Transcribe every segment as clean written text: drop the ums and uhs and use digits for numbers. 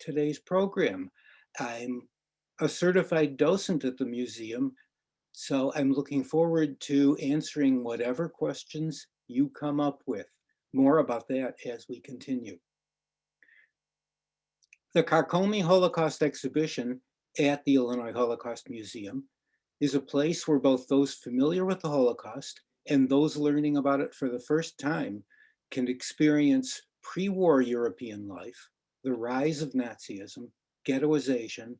today's program. I'm a certified docent at the museum, so I'm looking forward to answering whatever questions you come up with. More about that as we continue. The Carcomi Holocaust exhibition at the Illinois Holocaust Museum is a place where both those familiar with the Holocaust and those learning about it for the first time can experience pre-war European life, the rise of Nazism, ghettoization,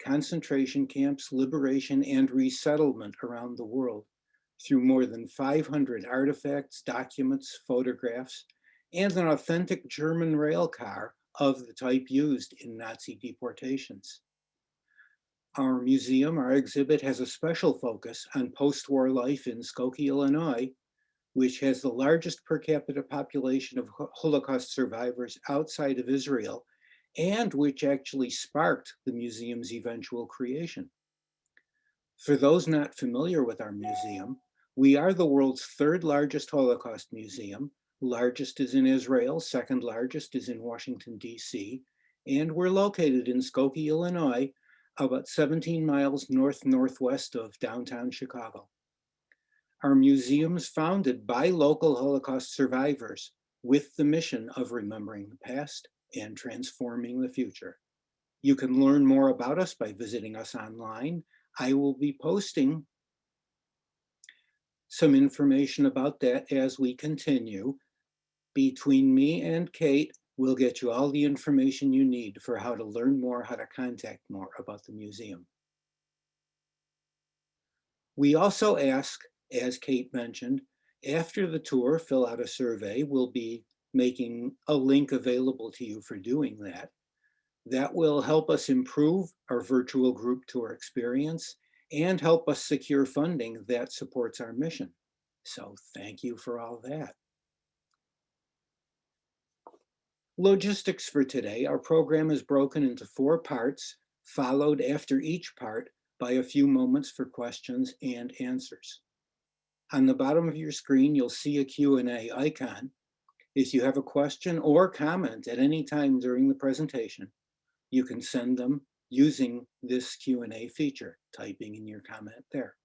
concentration camps, liberation, and resettlement around the world through more than 500 artifacts, documents, photographs, and an authentic German rail car of the type used in Nazi deportations. Our museum, our exhibit, has a special focus on post-war life in Skokie, Illinois, which has the largest per capita population of Holocaust survivors outside of Israel, and which actually sparked the museum's eventual creation. For those not familiar with our museum, we are the world's third largest Holocaust museum. Largest is in Israel, second largest is in Washington, D.C., and we're located in Skokie, Illinois, about 17 miles northwest of downtown Chicago. Our museum is founded by local Holocaust survivors with the mission of remembering the past and transforming the future. You can learn more about us by visiting us online. I will be posting some information about that as we continue. Between me and Kate, we'll get you all the information you need for how to learn more, how to contact more about the museum. We also ask, as Kate mentioned, after the tour, fill out a survey. We'll be making a link available to you for doing that. That will help us improve our virtual group tour experience and help us secure funding that supports our mission. So thank you for all that. Logistics for today. Our program is broken into 4 parts, followed after each part by a few moments for questions and answers. On the bottom of your screen, you'll see a Q&A icon. If you have a question or comment at any time during the presentation, you can send them using this Q&A feature, typing in your comment there.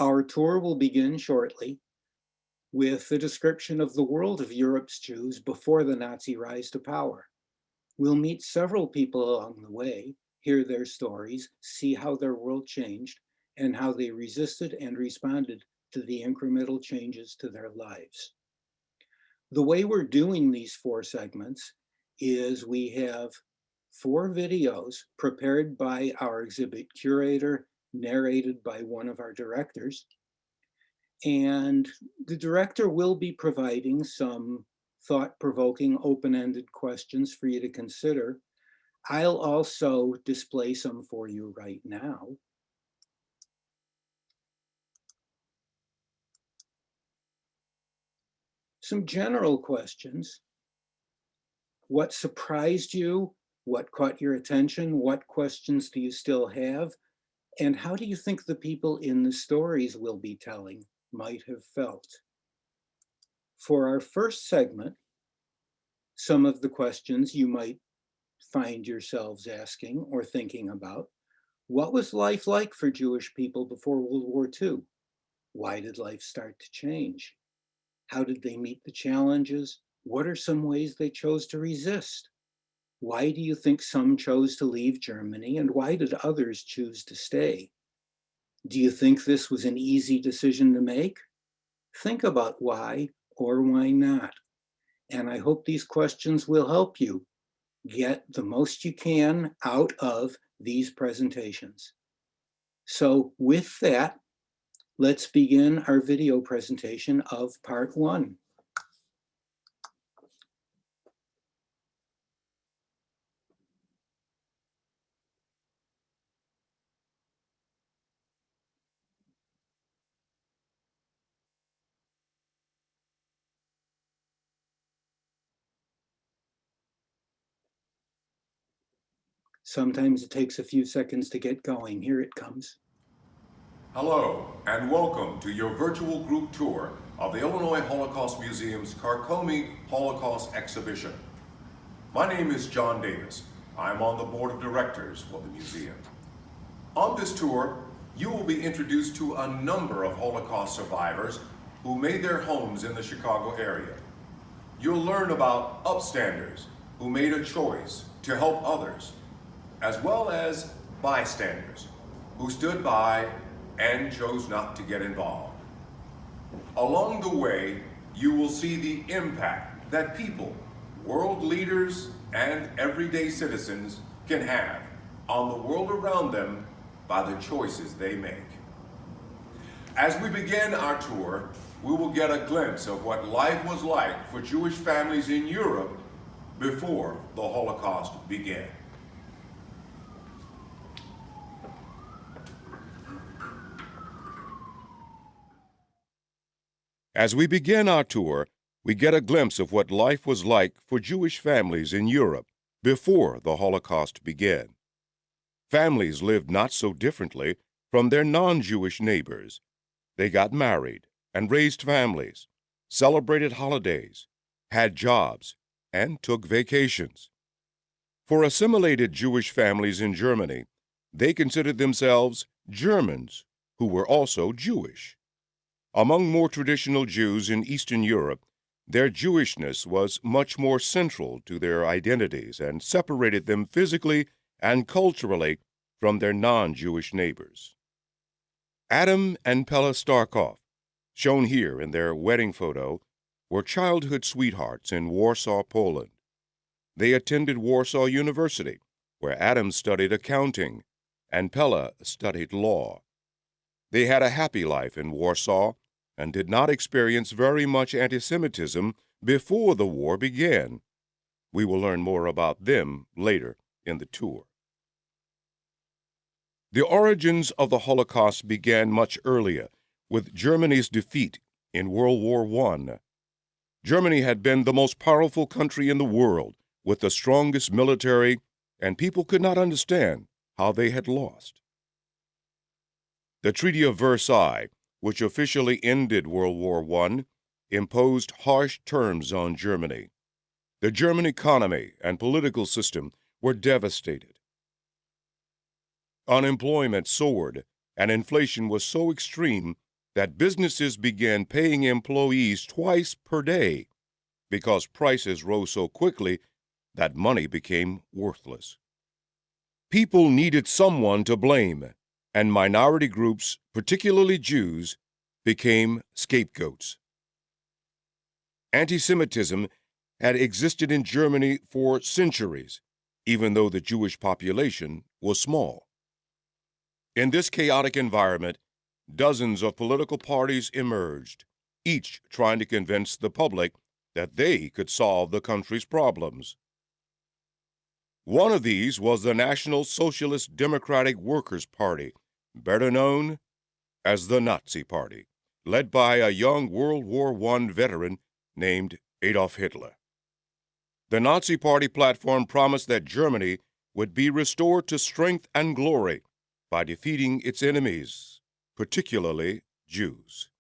Our tour will begin shortly with a description of the world of Europe's Jews before the Nazi rise to power. We'll meet several people along the way, hear their stories, see how their world changed, and how they resisted and responded to the incremental changes to their lives. The way we're doing these 4 segments is we have 4 videos prepared by our exhibit curator, narrated by one of our directors. And the director will be providing some thought-provoking, open-ended questions for you to consider. I'll also display some for you right now. Some general questions. What surprised you? What caught your attention? What questions do you still have? And how do you think the people in the stories we'll be telling might have felt? For our first segment, some of the questions you might find yourselves asking or thinking about. What was life like for Jewish people before World War II? Why did life start to change? How did they meet the challenges? What are some ways they chose to resist? Why do you think some chose to leave Germany, and why did others choose to stay? Do you think this was an easy decision to make? Think about why or why not. And I hope these questions will help you get the most you can out of these presentations. So with that, let's begin our video presentation of part 1. Sometimes it takes a few seconds to get going. Here it comes. Hello, and welcome to your virtual group tour of the Illinois Holocaust Museum's Carcomi Holocaust exhibition. My name is John Davis. I'm on the board of directors for the museum. On this tour, you will be introduced to a number of Holocaust survivors who made their homes in the Chicago area. You'll learn about upstanders who made a choice to help others, as well as bystanders who stood by and chose not to get involved. Along the way, you will see the impact that people, world leaders, and everyday citizens can have on the world around them by the choices they make. As we begin our tour, we will get a glimpse of what life was like for Jewish families in Europe before the Holocaust began. As we begin our tour, we get a glimpse of what life was like for Jewish families in Europe before the Holocaust began. Families lived not so differently from their non-Jewish neighbors. They got married and raised families, celebrated holidays, had jobs, and took vacations. For assimilated Jewish families in Germany, they considered themselves Germans who were also Jewish. Among more traditional Jews in Eastern Europe, their Jewishness was much more central to their identities and separated them physically and culturally from their non-Jewish neighbors. Adam and Pella Starkoff, shown here in their wedding photo, were childhood sweethearts in Warsaw, Poland. They attended Warsaw University, where Adam studied accounting and Pella studied law. They had a happy life in Warsaw and did not experience very much anti-Semitism before the war began. We will learn more about them later in the tour. The origins of the Holocaust began much earlier, with Germany's defeat in World War I. Germany had been the most powerful country in the world, with the strongest military, and people could not understand how they had lost. The Treaty of Versailles, which officially ended World War I, imposed harsh terms on Germany. The German economy and political system were devastated. Unemployment soared, and inflation was so extreme that businesses began paying employees twice per day because prices rose so quickly that money became worthless. People needed someone to blame, and minority groups, particularly Jews, became scapegoats. Anti-Semitism had existed in Germany for centuries, even though the Jewish population was small. In this chaotic environment, dozens of political parties emerged, each trying to convince the public that they could solve the country's problems. One of these was the National Socialist Democratic Workers' Party, better known as the Nazi Party, led by a young World War I veteran named Adolf Hitler. The Nazi Party platform promised that Germany would be restored to strength and glory by defeating its enemies, particularly Jews.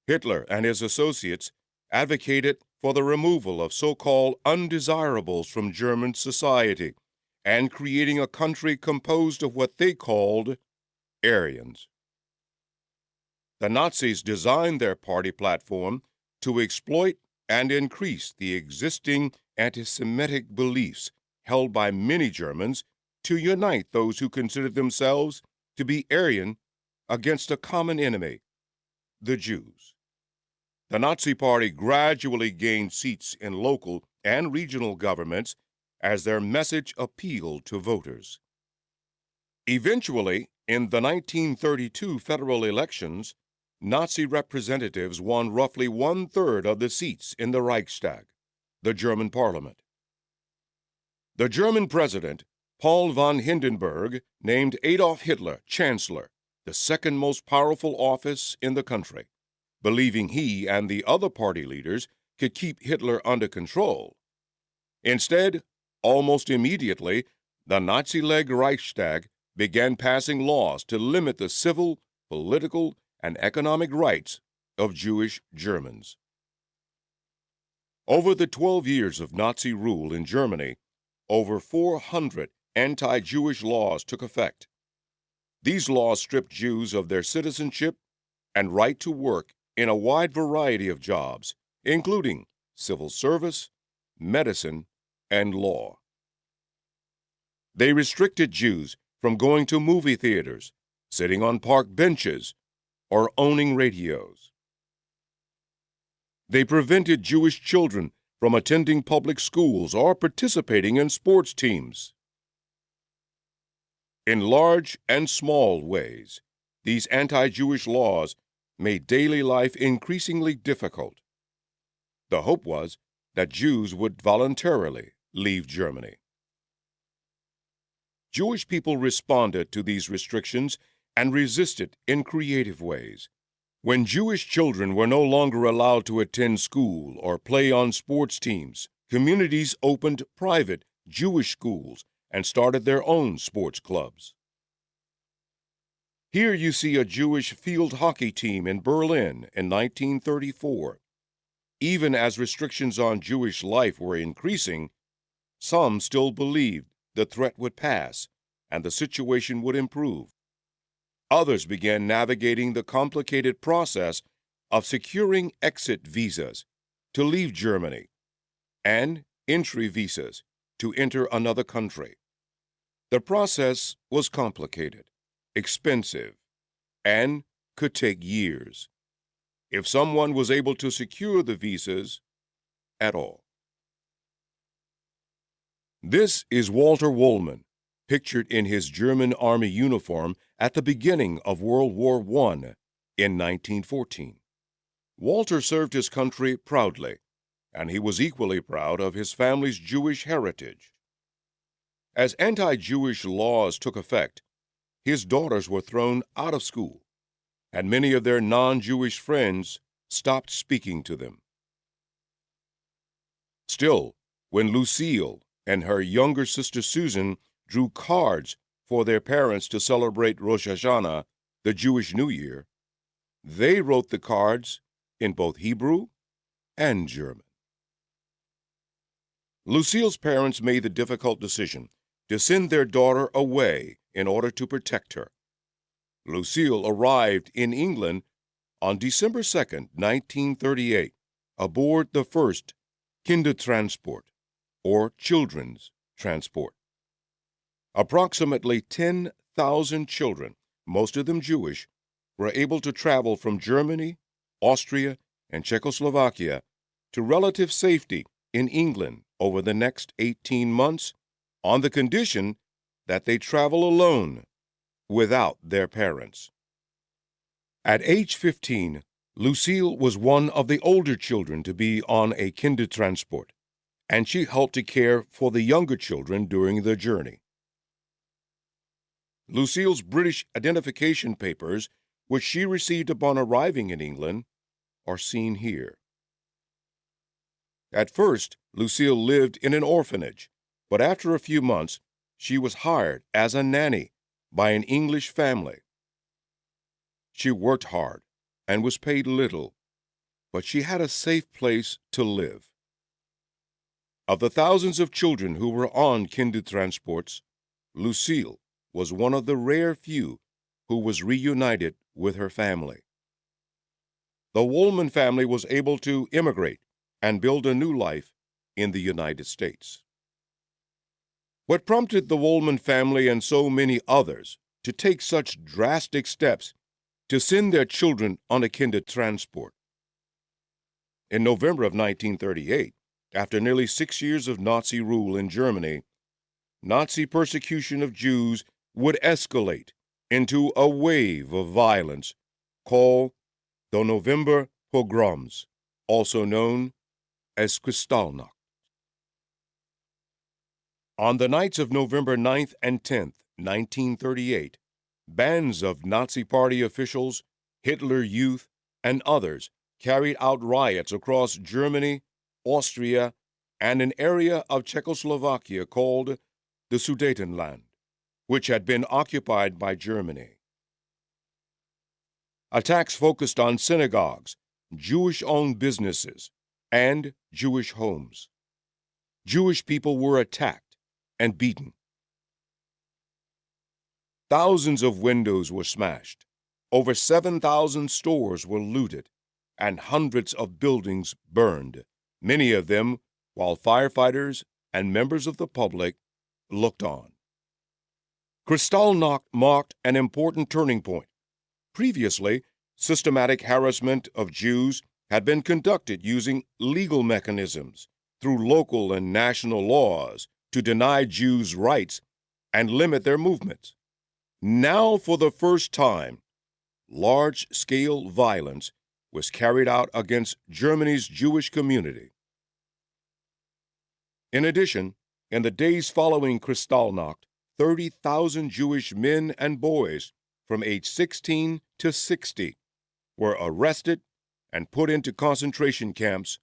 Hitler and his associates advocated for the removal of so-called undesirables from German society and creating a country composed of what they called Aryans. The Nazis designed their party platform to exploit and increase the existing anti-Semitic beliefs held by many Germans to unite those who considered themselves to be Aryan against a common enemy, the Jews. The Nazi Party gradually gained seats in local and regional governments as their message appealed to voters. Eventually, in the 1932 federal elections, Nazi representatives won roughly one-third of the seats in the Reichstag, the German parliament. The German president, Paul von Hindenburg, named Adolf Hitler chancellor, the second most powerful office in the country, believing he and the other party leaders could keep Hitler under control. Instead, almost immediately, the Nazi-led Reichstag began passing laws to limit the civil, political, and economic rights of Jewish Germans. Over the 12 years of Nazi rule in Germany, over 400 anti-Jewish laws took effect. These laws stripped Jews of their citizenship and right to work in a wide variety of jobs, including civil service, medicine, and law. They restricted Jews from going to movie theaters, sitting on park benches, or owning radios. They prevented Jewish children from attending public schools or participating in sports teams. In large and small ways, these anti-Jewish laws made daily life increasingly difficult. The hope was that Jews would voluntarily leave Germany. Jewish people responded to these restrictions and resisted in creative ways. When Jewish children were no longer allowed to attend school or play on sports teams, communities opened private Jewish schools and started their own sports clubs. Here you see a Jewish field hockey team in Berlin in 1934. Even as restrictions on Jewish life were increasing, some still believed the threat would pass and the situation would improve. Others began navigating the complicated process of securing exit visas to leave Germany and entry visas to enter another country. The process was complicated, expensive, and could take years, if someone was able to secure the visas at all. This is Walter Wohlmann, pictured in his German Army uniform at the beginning of World War I in 1914. Walter served his country proudly, and he was equally proud of his family's Jewish heritage. As anti-Jewish laws took effect, his daughters were thrown out of school, and many of their non-Jewish friends stopped speaking to them. Still, when Lucille and her younger sister Susan drew cards for their parents to celebrate Rosh Hashanah, the Jewish New Year, they wrote the cards in both Hebrew and German. Lucille's parents made the difficult decision to send their daughter away in order to protect her. Lucille arrived in England on December 2, 1938, aboard the first Kindertransport, or children's transport. Approximately 10,000 children, most of them Jewish, were able to travel from Germany, Austria, and Czechoslovakia to relative safety in England over the next 18 months on the condition that they travel alone without their parents. At age 15, Lucille was one of the older children to be on a Kindertransport, and she helped to care for the younger children during the journey. Lucille's British identification papers, which she received upon arriving in England, are seen here. At first, Lucille lived in an orphanage, but after a few months, she was hired as a nanny by an English family. She worked hard and was paid little, but she had a safe place to live. Of the thousands of children who were on Kindertransports, Lucille was one of the rare few who was reunited with her family. The Wohlmann family was able to immigrate and build a new life in the United States. What prompted the Wohlmann family and so many others to take such drastic steps to send their children on a Kindertransport? In November of 1938, after nearly 6 years of Nazi rule in Germany, Nazi persecution of Jews would escalate into a wave of violence called the November pogroms, also known as Kristallnacht. On the nights of November 9th and 10th, 1938, bands of Nazi Party officials, Hitler Youth, and others carried out riots across Germany, Austria, and an area of Czechoslovakia called the Sudetenland, which had been occupied by Germany. Attacks focused on synagogues, Jewish-owned businesses, and Jewish homes. Jewish people were attacked and beaten. Thousands of windows were smashed. Over 7,000 stores were looted, and hundreds of buildings burned, many of them while firefighters and members of the public looked on. Kristallnacht marked an important turning point. Previously, systematic harassment of Jews had been conducted using legal mechanisms through local and national laws to deny Jews rights and limit their movements. Now, for the first time, large-scale violence was carried out against Germany's Jewish community. In addition, in the days following Kristallnacht, 30,000 Jewish men and boys from age 16 to 60 were arrested and put into concentration camps,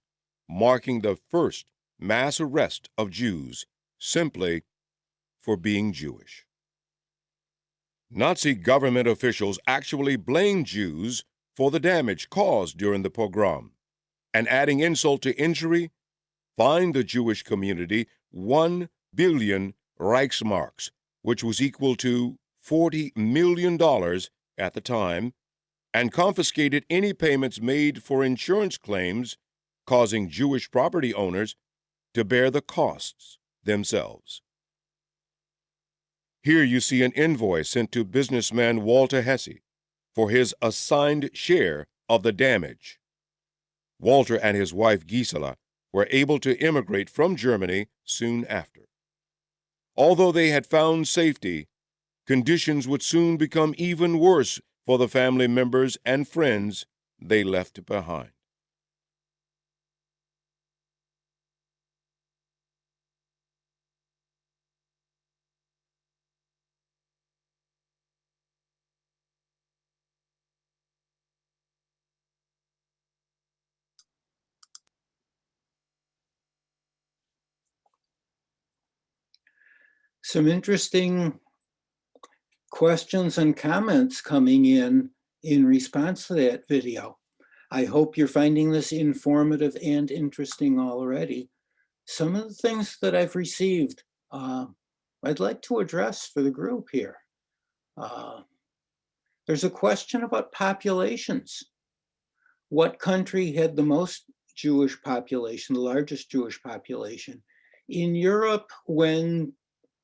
marking the first mass arrest of Jews simply for being Jewish. Nazi government officials actually blamed Jews for the damage caused during the pogrom, and adding insult to injury, fined the Jewish community 1 billion Reichsmarks, which was equal to $40 million at the time, and confiscated any payments made for insurance claims, causing Jewish property owners to bear the costs themselves. Here you see an invoice sent to businessman Walter Hesse for his assigned share of the damage. Walter and his wife Gisela were able to immigrate from Germany soon after. Although they had found safety, conditions would soon become even worse for the family members and friends they left behind. Some interesting questions and comments coming in response to that video. I hope you're finding this informative and interesting already. Some of the things that I've received, I'd like to address for the group here. There's a question about populations. What country had the most Jewish population, the largest Jewish population? In Europe, when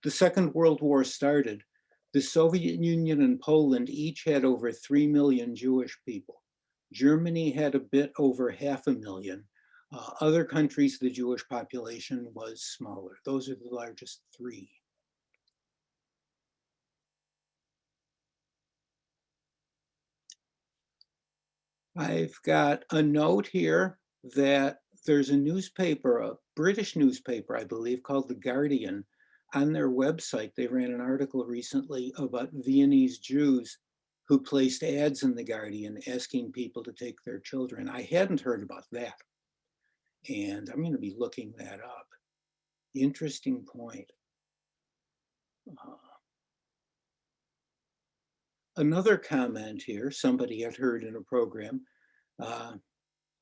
the Second World War started, the Soviet Union and Poland each had over 3 million Jewish people. Germany had a bit over 500,000. Other countries, the Jewish population was smaller. Those are the largest three. I've got a note here that there's a newspaper, a British newspaper, I believe, called The Guardian. On their website, they ran an article recently about Viennese Jews who placed ads in The Guardian asking people to take their children. I hadn't heard about that, and I'm going to be looking that up. Interesting point. Another comment here, somebody had heard in a program,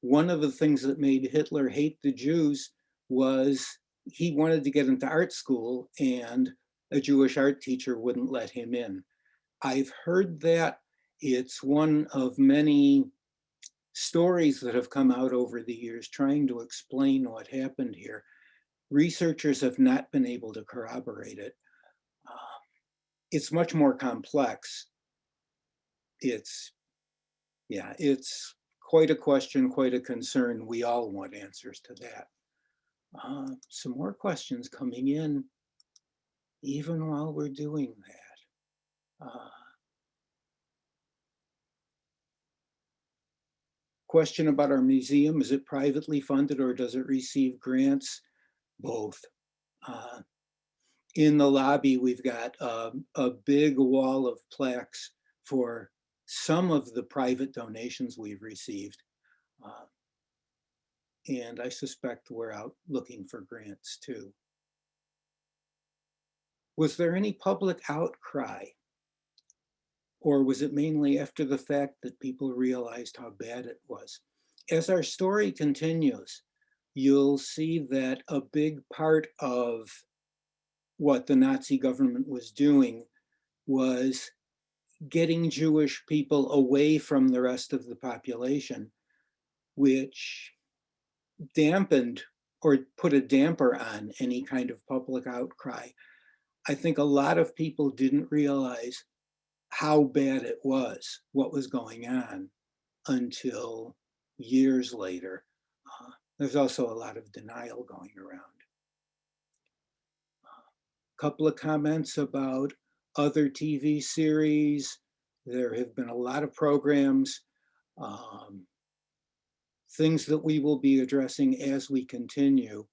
one of the things that made Hitler hate the Jews was he wanted to get into art school and a Jewish art teacher wouldn't let him in. I've heard that. It's one of many stories that have come out over the years trying to explain what happened here. Researchers have not been able to corroborate it. It's much more complex. It's quite a question, quite a concern. We all want answers to that. Some more questions coming in even while we're doing that. Question about our museum, is it privately funded or does it receive grants? Both. In the lobby, we've got a big wall of plaques for some of the private donations we've received. And I suspect we're out looking for grants too. Was there any public outcry? Or was it mainly after the fact that people realized how bad it was? As our story continues, you'll see that a big part of what the Nazi government was doing was getting Jewish people away from the rest of the population, which dampened or put a damper on any kind of public outcry. I think a lot of people didn't realize how bad it was, what was going on, until years later. There's also a lot of denial going around. A couple of comments about other TV series. There have been a lot of programs, things that we will be addressing as we continue.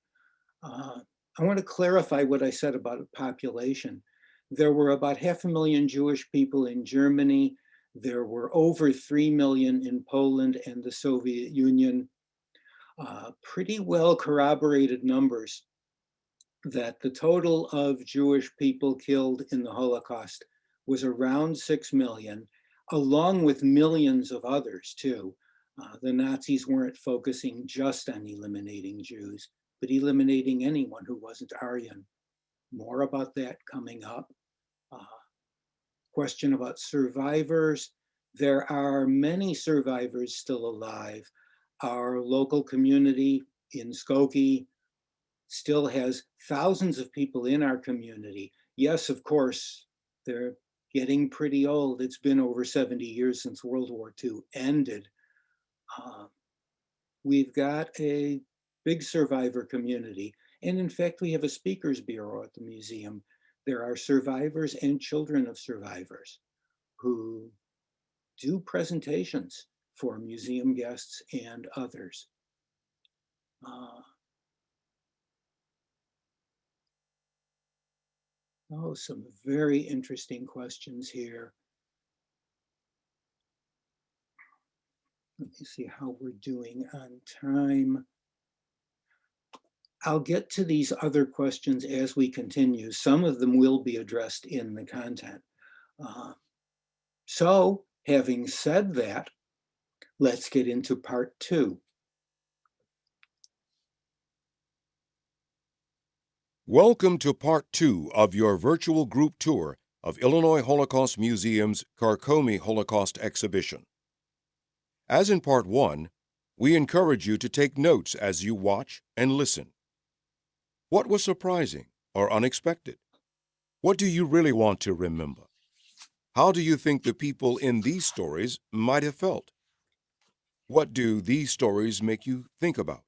I want to clarify what I said about population. There were about 500,000 Jewish people in Germany. There were over 3 million in Poland and the Soviet Union. Pretty well corroborated numbers that the total of Jewish people killed in the Holocaust was around 6 million, along with millions of others too. The Nazis weren't focusing just on eliminating Jews, but eliminating anyone who wasn't Aryan. More about that coming up. Question about survivors. There are many survivors still alive. Our local community in Skokie still has thousands of people in our community. Yes, of course, they're getting pretty old. It's been over 70 years since World War II ended. We've got a big survivor community. And in fact, we have a speakers bureau at the museum. There are survivors and children of survivors who do presentations for museum guests and others. Some very interesting questions here. Let me see how we're doing on time. I'll get to these other questions as we continue. Some of them will be addressed in the content. So having said that, let's get into part 2. Welcome to Part 2 of your virtual group tour of Illinois Holocaust Museum's Carcomi Holocaust Exhibition. As in Part 1, we encourage you to take notes as you watch and listen. What was surprising or unexpected? What do you really want to remember? How do you think the people in these stories might have felt? What do these stories make you think about?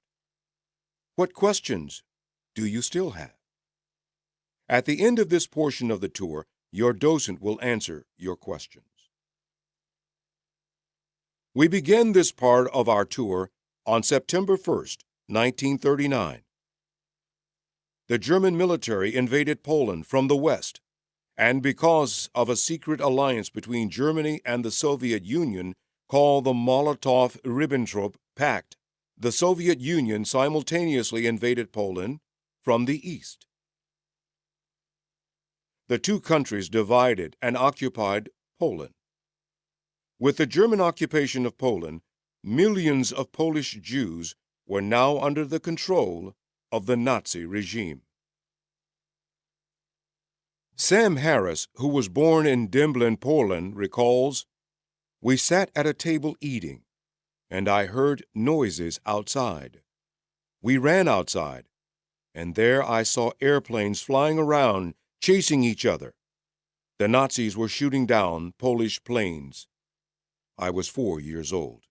What questions do you still have? At the end of this portion of the tour, your docent will answer your questions. We begin this part of our tour on September 1st, 1939. The German military invaded Poland from the west, and because of a secret alliance between Germany and the Soviet Union called the Molotov-Ribbentrop Pact, the Soviet Union simultaneously invaded Poland from the east. The two countries divided and occupied Poland. With the German occupation of Poland, millions of Polish Jews were now under the control of the Nazi regime. Sam Harris, who was born in Dęblin, Poland, recalls, "We sat at a table eating, and I heard noises outside. We ran outside, and there I saw airplanes flying around, chasing each other. The Nazis were shooting down Polish planes. I was 4 years old."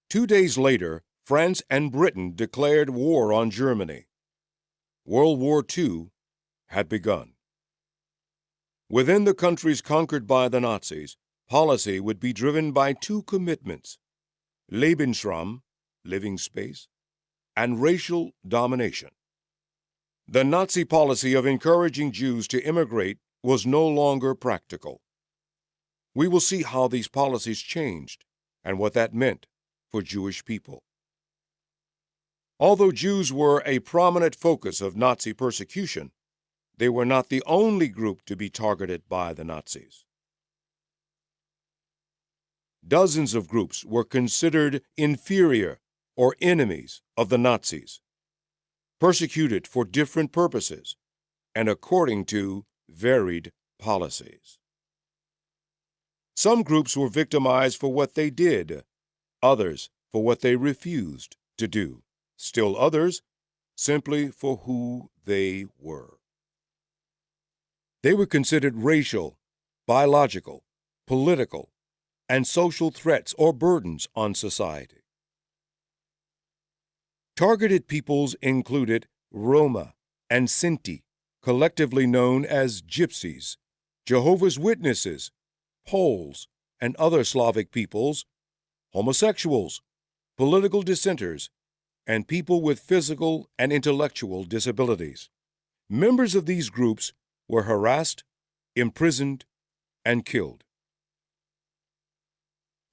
2 days later, France and Britain declared war on Germany. World War II had begun. Within the countries conquered by the Nazis, policy would be driven by two commitments: Lebensraum, living space, and racial domination. The Nazi policy of encouraging Jews to immigrate was no longer practical. We will see how these policies changed and what that meant for Jewish people. Although Jews were a prominent focus of Nazi persecution, they were not the only group to be targeted by the Nazis. Dozens of groups were considered inferior or enemies of the Nazis, persecuted for different purposes and according to varied policies. Some groups were victimized for what they did, others for what they refused to do, still others simply for who they were. They were considered racial, biological, political, and social threats or burdens on society. Targeted peoples included Roma and Sinti, collectively known as Gypsies, Jehovah's Witnesses, Poles, and other Slavic peoples, homosexuals, political dissenters, and people with physical and intellectual disabilities. Members of these groups were harassed, imprisoned, and killed.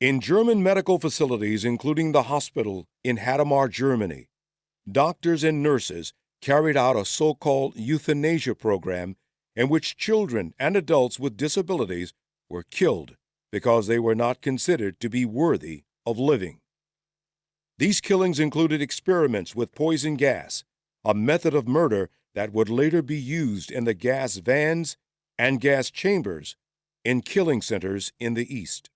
In German medical facilities, including the hospital in Hadamar, Germany, doctors and nurses carried out a so-called euthanasia program in which children and adults with disabilities were killed because they were not considered to be worthy of living. These killings included experiments with poison gas, a method of murder that would later be used in the gas vans and gas chambers in killing centers in the East.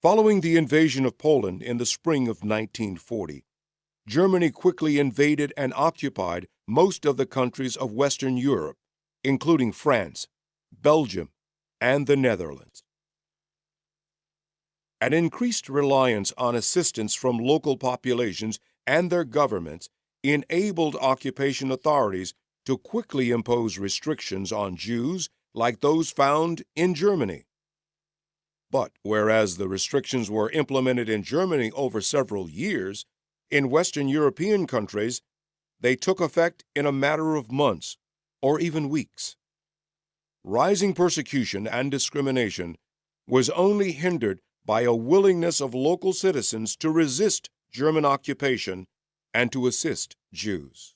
Following the invasion of Poland in the spring of 1940, Germany quickly invaded and occupied most of the countries of Western Europe, including France, Belgium, and the Netherlands. An increased reliance on assistance from local populations and their governments enabled occupation authorities to quickly impose restrictions on Jews like those found in Germany. But whereas the restrictions were implemented in Germany over several years, in Western European countries, they took effect in a matter of months or even weeks. Rising persecution and discrimination was only hindered by a willingness of local citizens to resist German occupation and to assist Jews.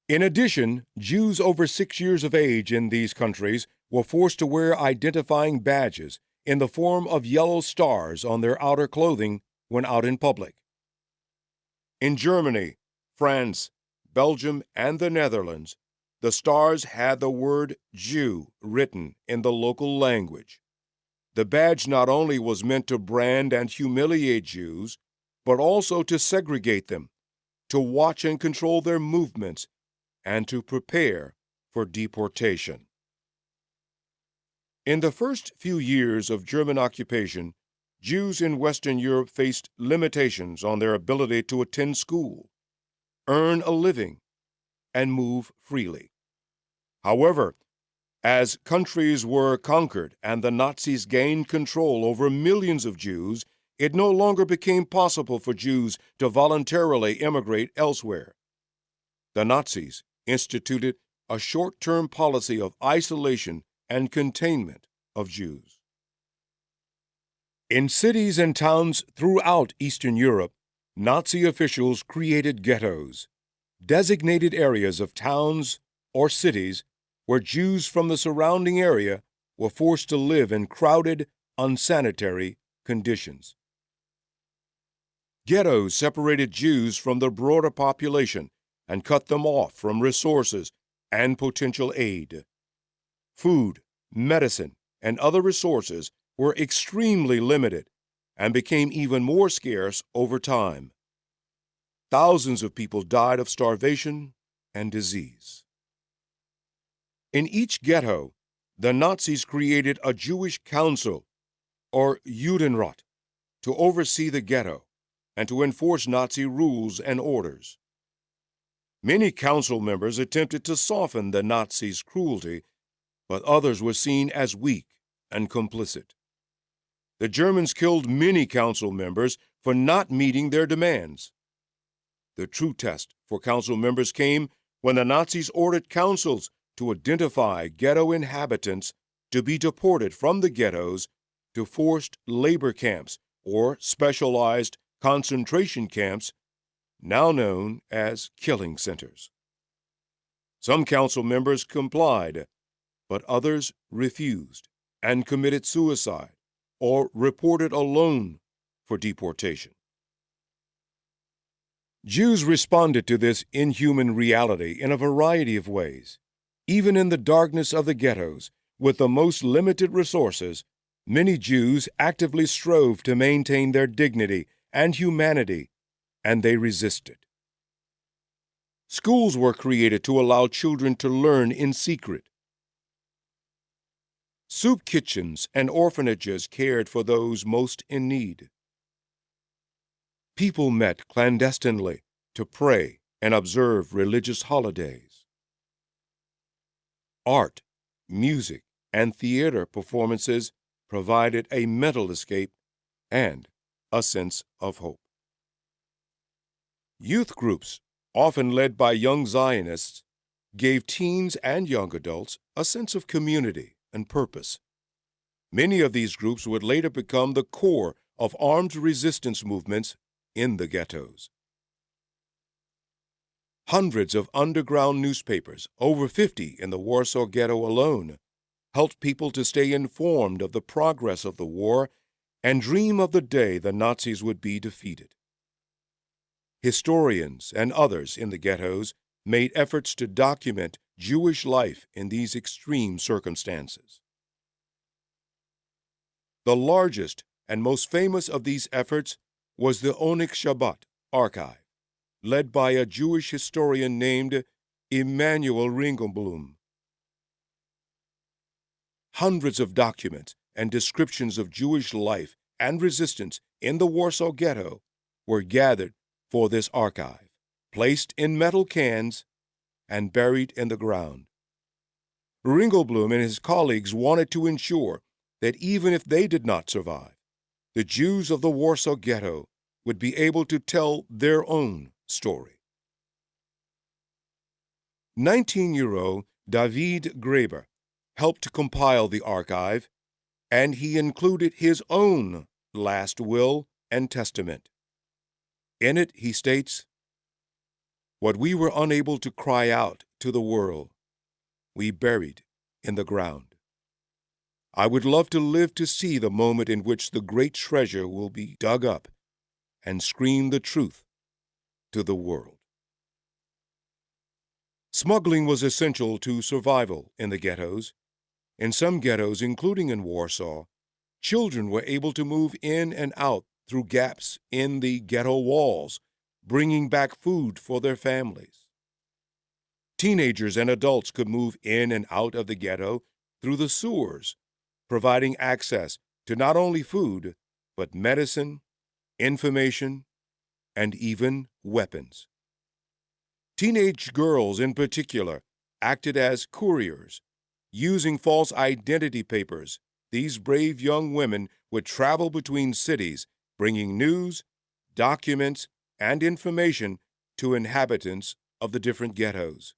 In addition, Jews over 6 years of age in these countries were forced to wear identifying badges in the form of yellow stars on their outer clothing when out in public. In Germany, France, Belgium, and the Netherlands, the stars had the word Jew written in the local language. The badge not only was meant to brand and humiliate Jews, but also to segregate them, to watch and control their movements, and to prepare for deportation. In the first few years of German occupation, Jews in Western Europe faced limitations on their ability to attend school, earn a living, and move freely. However, as countries were conquered and the Nazis gained control over millions of Jews, it no longer became possible for Jews to voluntarily immigrate elsewhere. The Nazis instituted a short-term policy of isolation and containment of Jews. In cities and towns throughout Eastern Europe, Nazi officials created ghettos, designated areas of towns or cities where Jews from the surrounding area were forced to live in crowded, unsanitary conditions. Ghettos separated Jews from the broader population and cut them off from resources and potential aid. Food, medicine, and other resources were extremely limited and became even more scarce over time. Thousands of people died of starvation and disease. In each ghetto, the Nazis created a Jewish council, or Judenrat, to oversee the ghetto and to enforce Nazi rules and orders. Many council members attempted to soften the Nazis' cruelty, but others were seen as weak and complicit. The Germans killed many council members for not meeting their demands. The true test for council members came when the Nazis ordered councils to identify ghetto inhabitants to be deported from the ghettos to forced labor camps or specialized concentration camps, now known as killing centers. Some council members complied, but others refused and committed suicide or reported alone for deportation. Jews responded to this inhuman reality in a variety of ways. Even in the darkness of the ghettos, with the most limited resources, many Jews actively strove to maintain their dignity and humanity, and they resisted. Schools were created to allow children to learn in secret. Soup kitchens and orphanages cared for those most in need. People met clandestinely to pray and observe religious holidays. Art, music, and theater performances provided a mental escape and a sense of hope. Youth groups, often led by young Zionists, gave teens and young adults a sense of community and purpose. Many of these groups would later become the core of armed resistance movements in the ghettos. Hundreds of underground newspapers, over 50 in the Warsaw Ghetto alone, helped people to stay informed of the progress of the war and dream of the day the Nazis would be defeated. Historians and others in the ghettos made efforts to document Jewish life in these extreme circumstances. The largest and most famous of these efforts was the Onik Shabbat archive, led by a Jewish historian named Emanuel Ringelblum. Hundreds of documents and descriptions of Jewish life and resistance in the Warsaw Ghetto were gathered for this archive, placed in metal cans, and buried in the ground. Ringelblum and his colleagues wanted to ensure that even if they did not survive, the Jews of the Warsaw Ghetto would be able to tell their own story. 19-year-old David Graeber helped to compile the archive, and he included his own last will and testament. In it, he states, "What we were unable to cry out to the world, we buried in the ground. I would love to live to see the moment in which the great treasure will be dug up and scream the truth to the world." Smuggling was essential to survival in the ghettos. In some ghettos, including in Warsaw, children were able to move in and out through gaps in the ghetto walls, bringing back food for their families. Teenagers and adults could move in and out of the ghetto through the sewers, providing access to not only food, but medicine, information, and even weapons. Teenage girls in particular acted as couriers. Using false identity papers, these brave young women would travel between cities, bringing news, documents, and information to inhabitants of the different ghettos.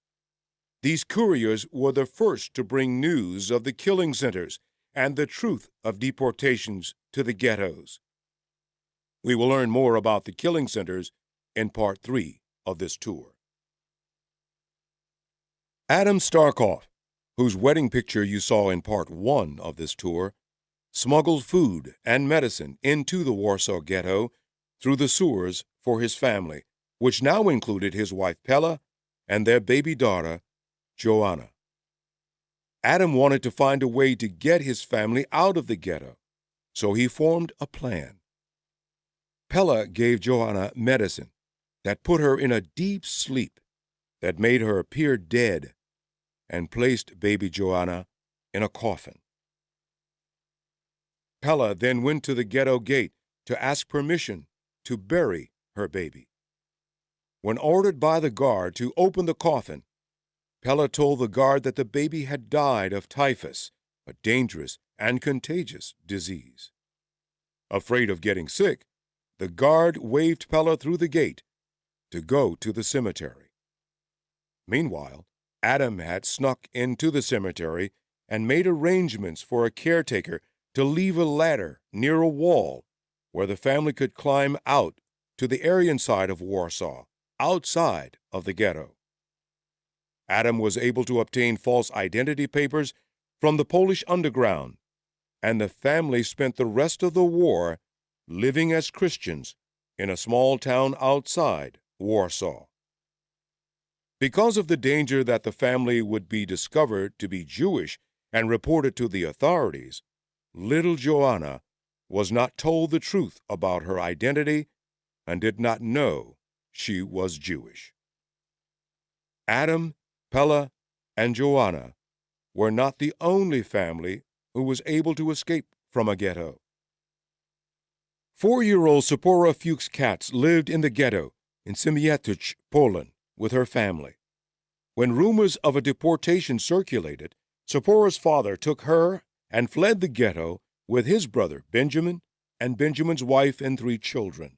These couriers were the first to bring news of the killing centers and the truth of deportations to the ghettos. We will learn more about the killing centers in Part 3 of this tour. Adam Starkoff, whose wedding picture you saw in Part 1 of this tour, smuggled food and medicine into the Warsaw Ghetto through the sewers for his family, which now included his wife Pella and their baby daughter, Joanna. Adam wanted to find a way to get his family out of the ghetto, so he formed a plan. Pella gave Joanna medicine that put her in a deep sleep that made her appear dead and placed baby Joanna in a coffin. Pella then went to the ghetto gate to ask permission to bury her baby. When ordered by the guard to open the coffin, Pella told the guard that the baby had died of typhus, a dangerous and contagious disease. Afraid of getting sick, the guard waved Pella through the gate to go to the cemetery. Meanwhile, Adam had snuck into the cemetery and made arrangements for a caretaker to leave a ladder near a wall where the family could climb out to the Aryan side of Warsaw, outside of the ghetto. Adam was able to obtain false identity papers from the Polish underground, and the family spent the rest of the war living as Christians in a small town outside Warsaw. Because of the danger that the family would be discovered to be Jewish and reported to the authorities, little Joanna was not told the truth about her identity and did not know she was Jewish. Adam, Pella, and Joanna were not the only family who was able to escape from a ghetto. 4-year-old Sephora Fuchs-Katz lived in the ghetto in Siemiatycz, Poland, with her family. When rumors of a deportation circulated, Sephora's father took her and fled the ghetto with his brother Benjamin and Benjamin's wife and 3 children.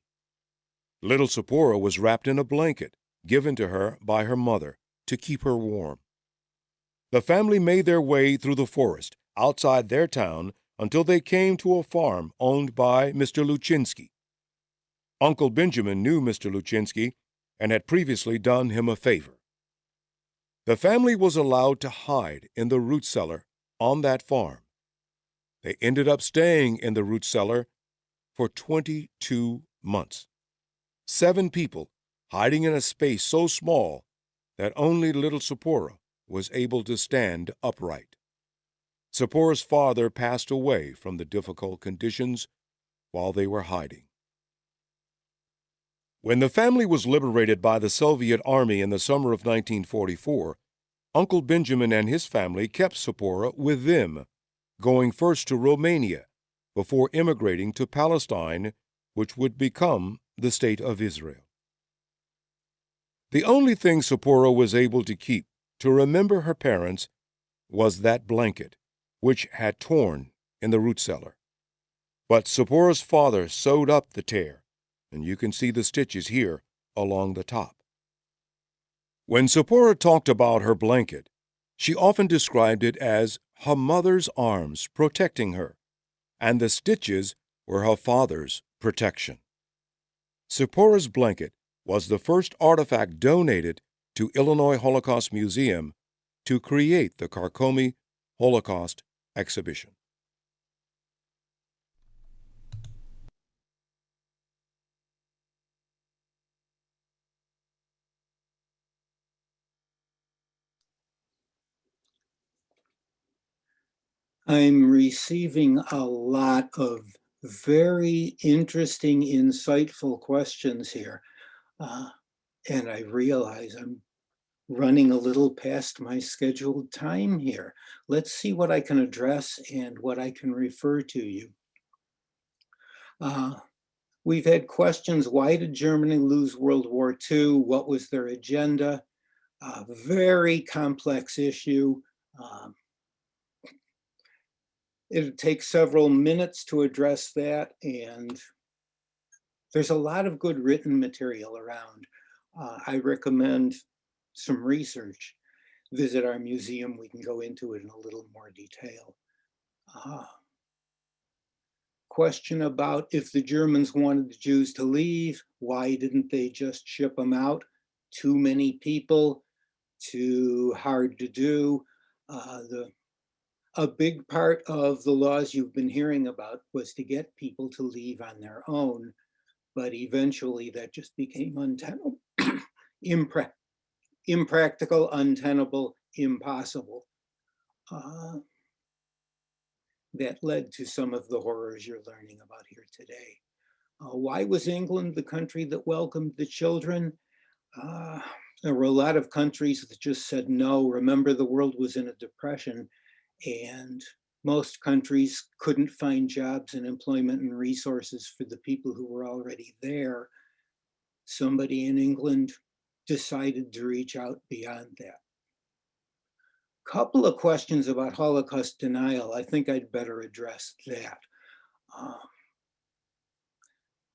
Little Sephora was wrapped in a blanket given to her by her mother to keep her warm. The family made their way through the forest outside their town until they came to a farm owned by Mr. Luchinsky. Uncle Benjamin knew Mr. Luchinsky and had previously done him a favor. The family was allowed to hide in the root cellar on that farm. They ended up staying in the root cellar for 22 months. 7 people hiding in a space so small that only little Sephora was able to stand upright. Sephora's father passed away from the difficult conditions while they were hiding. When the family was liberated by the Soviet Army in the summer of 1944, Uncle Benjamin and his family kept Sephora with them, going first to Romania before immigrating to Palestine, which would become the State of Israel. The only thing Sephora was able to keep to remember her parents was that blanket, which had torn in the root cellar. But Sephora's father sewed up the tear, and you can see the stitches here along the top. When Sephora talked about her blanket, she often described it as her mother's arms protecting her, and the stitches were her father's protection. Sephora's blanket was the first artifact donated to Illinois Holocaust Museum to create the Carcomi Holocaust exhibition. I'm receiving a lot of very interesting, insightful questions here. And I realize I'm running a little past my scheduled time here. Let's see what I can address and what I can refer to you. We've had questions, why did Germany lose World War II? What was their agenda? Very complex issue. It'll take several minutes to address that, and there's a lot of good written material around. I recommend some research. Visit our museum, we can go into it in a little more detail. Question about if the Germans wanted the Jews to leave, why didn't they just ship them out? Too many people, too hard to do. A big part of the laws you've been hearing about was to get people to leave on their own, but eventually that just became untenable, impractical, untenable, impossible. That led to some of the horrors you're learning about here today. Why was England the country that welcomed the children? There were a lot of countries that just said no. Remember, the world was in a depression, and most countries couldn't find jobs and employment and resources for the people who were already there. Somebody in England decided to reach out beyond that. Couple of questions about Holocaust denial. I think I'd better address that.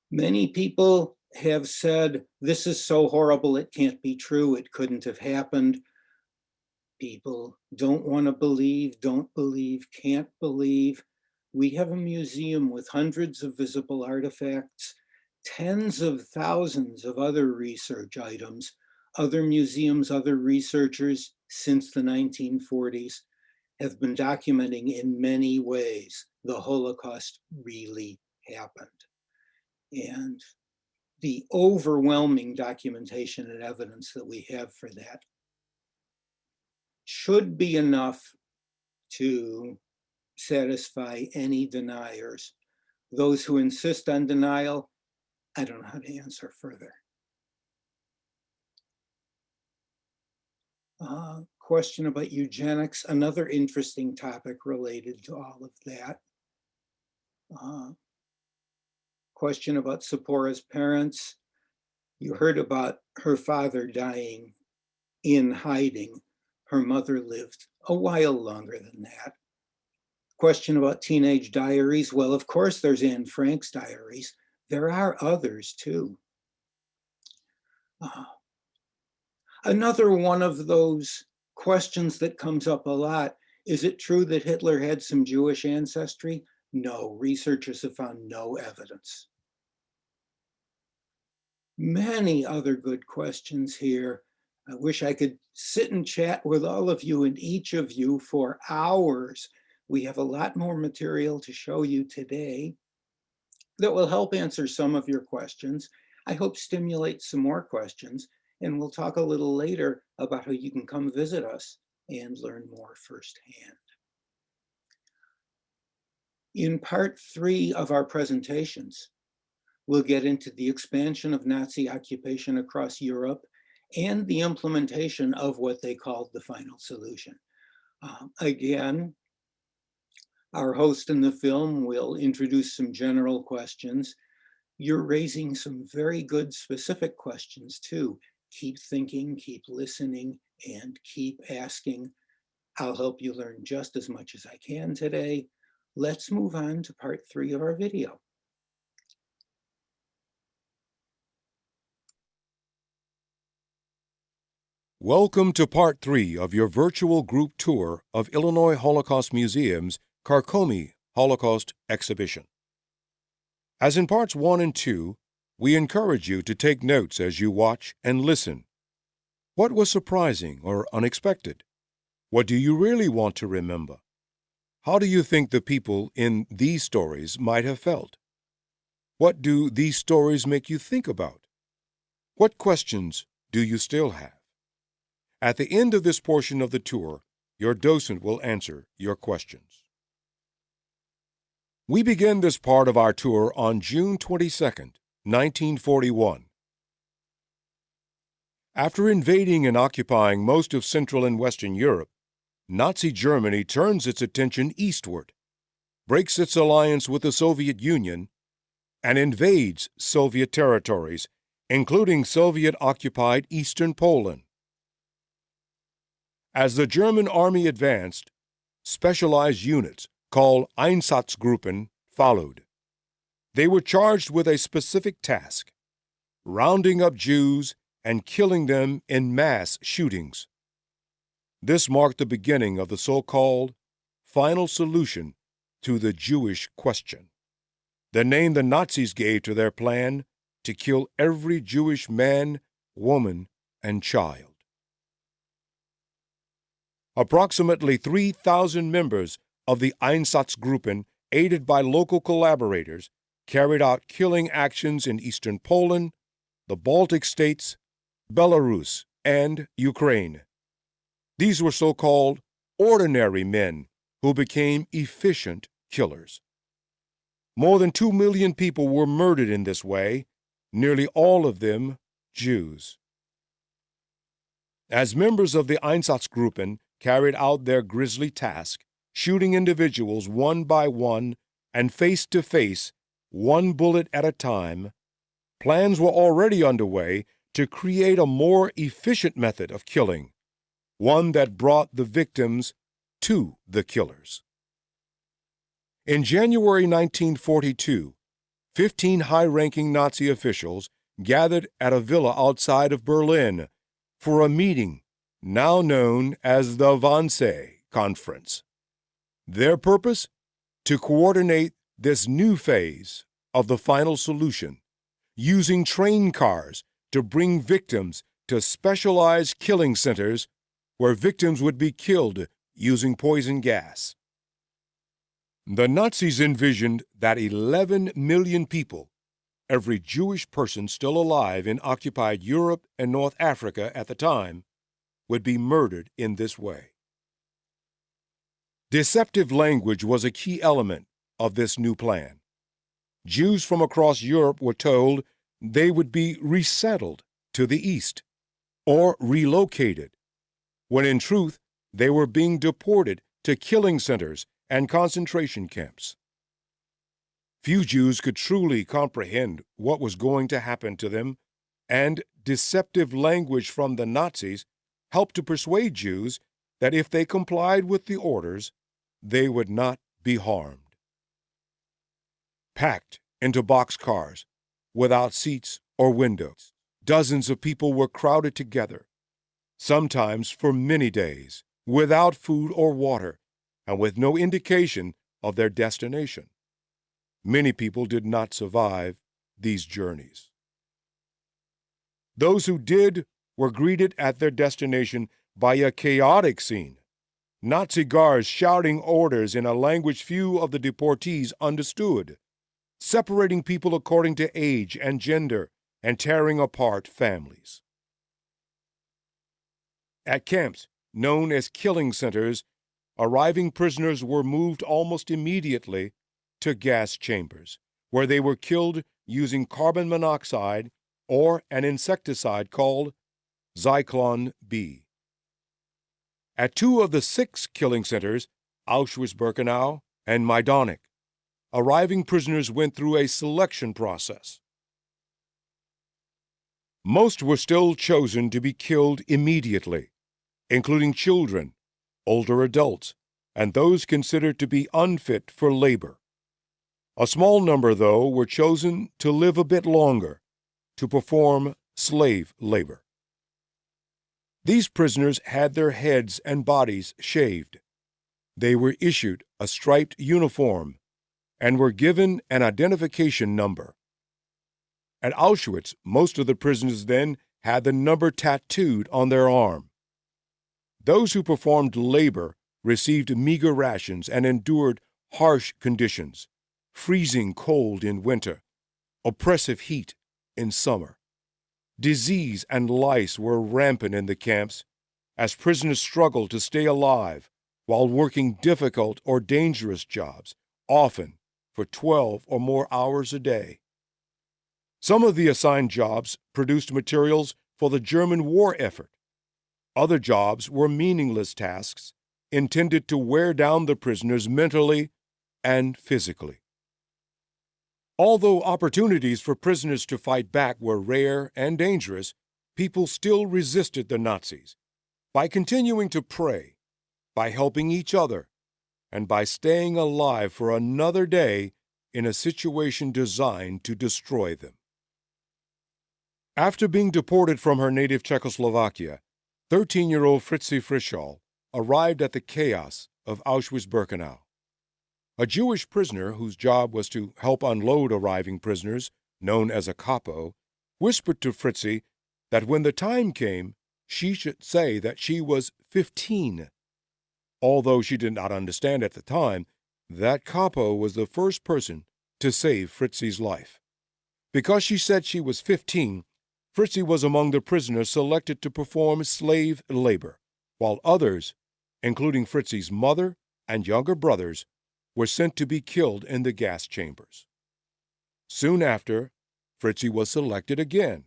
Many people have said, this is so horrible, it can't be true, it couldn't have happened. People don't want to believe, don't believe, can't believe. We have a museum with hundreds of visible artifacts, tens of thousands of other research items, other museums, other researchers since the 1940s have been documenting in many ways the Holocaust really happened. and the overwhelming documentation and evidence that we have for that should be enough to satisfy any deniers. Those who insist on denial, I don't know how to answer further. Question about eugenics, another interesting topic related to all of that. Question about Zipporah's parents. You heard about her father dying in hiding. Her mother lived a while longer than that. Question about teenage diaries. Well, of course, there's Anne Frank's diaries. There are others too. Another one of those questions that comes up a lot, is it true that Hitler had some Jewish ancestry? No, researchers have found no evidence. Many other good questions here. I wish I could sit and chat with all of you and each of you for hours. We have a lot more material to show you today that will help answer some of your questions. I hope stimulate some more questions, and we'll talk a little later about how you can come visit us and learn more firsthand. In part 3 of our presentations, we'll get into the expansion of Nazi occupation across Europe and the implementation of what they called the final solution. Again, our host in the film will introduce some general questions. You're raising some very good specific questions too. Keep thinking, keep listening, and keep asking. I'll help you learn just as much as I can today. Let's move on to part 3 of our video. Welcome to part 3 of your virtual group tour of Illinois Holocaust Museum's Carcomi Holocaust exhibition. As in parts 1 and 2, we encourage you to take notes as you watch and listen. What was surprising or unexpected? What do you really want to remember? How do you think the people in these stories might have felt? What do these stories make you think about? What questions do you still have? At the end of this portion of the tour, your docent will answer your questions. We begin this part of our tour on June 22, 1941. After invading and occupying most of Central and Western Europe, Nazi Germany turns its attention eastward, breaks its alliance with the Soviet Union, and invades Soviet territories, including Soviet-occupied Eastern Poland. As the German army advanced, specialized units called Einsatzgruppen followed. They were charged with a specific task: rounding up Jews and killing them in mass shootings. This marked the beginning of the so-called final solution to the Jewish question, the name the Nazis gave to their plan to kill every Jewish man, woman, and child. Approximately 3,000 members of the Einsatzgruppen, aided by local collaborators, carried out killing actions in eastern Poland, the Baltic states, Belarus, and Ukraine. These were so-called ordinary men who became efficient killers. More than 2 million people were murdered in this way, nearly all of them Jews. As members of the Einsatzgruppen carried out their grisly task, shooting individuals one by one and face to face, one bullet at a time, plans were already underway to create a more efficient method of killing, one that brought the victims to the killers. In January 1942, 15 high-ranking Nazi officials gathered at a villa outside of Berlin for a meeting now known as the Vance Conference. Their purpose? To coordinate this new phase of the final solution, using train cars to bring victims to specialized killing centers where victims would be killed using poison gas. The Nazis envisioned that 11 million people, every Jewish person still alive in occupied Europe and North Africa at the time would be murdered in this way. Deceptive language was a key element of this new plan. Jews from across Europe were told they would be resettled to the east or relocated, when in truth they were being deported to killing centers and concentration camps. Few Jews could truly comprehend what was going to happen to them, and deceptive language from the Nazis helped to persuade Jews that if they complied with the orders, they would not be harmed. Packed into boxcars, without seats or windows, dozens of people were crowded together, sometimes for many days, without food or water, and with no indication of their destination. Many people did not survive these journeys. Those who did were greeted at their destination by a chaotic scene. Nazi guards shouting orders in a language few of the deportees understood, separating people according to age and gender, and tearing apart families. At camps known as killing centers, arriving prisoners were moved almost immediately to gas chambers, where they were killed using carbon monoxide or an insecticide called Zyklon B. At 2 of the 6 killing centers, Auschwitz-Birkenau and Majdanek, arriving prisoners went through a selection process. Most were still chosen to be killed immediately, including children, older adults, and those considered to be unfit for labor. A small number, though, were chosen to live a bit longer, to perform slave labor. These prisoners had their heads and bodies shaved. They were issued a striped uniform and were given an identification number. At Auschwitz, most of the prisoners then had the number tattooed on their arm. Those who performed labor received meager rations and endured harsh conditions, freezing cold in winter, oppressive heat in summer. Disease and lice were rampant in the camps as prisoners struggled to stay alive while working difficult or dangerous jobs, often for 12 or more hours a day. Some of the assigned jobs produced materials for the German war effort. Other jobs were meaningless tasks intended to wear down the prisoners mentally and physically. Although opportunities for prisoners to fight back were rare and dangerous, people still resisted the Nazis by continuing to pray, by helping each other, and by staying alive for another day in a situation designed to destroy them. After being deported from her native Czechoslovakia, 13-year-old Fritzi Frischall arrived at the chaos of Auschwitz-Birkenau. A Jewish prisoner whose job was to help unload arriving prisoners, known as a capo, whispered to Fritzi that when the time came, she should say that she was 15. Although she did not understand at the time, that capo was the first person to save Fritzi's life. Because she said she was 15, Fritzi was among the prisoners selected to perform slave labor, while others, including Fritzi's mother and younger brothers, were sent to be killed in the gas chambers. Soon after, Fritzi was selected again,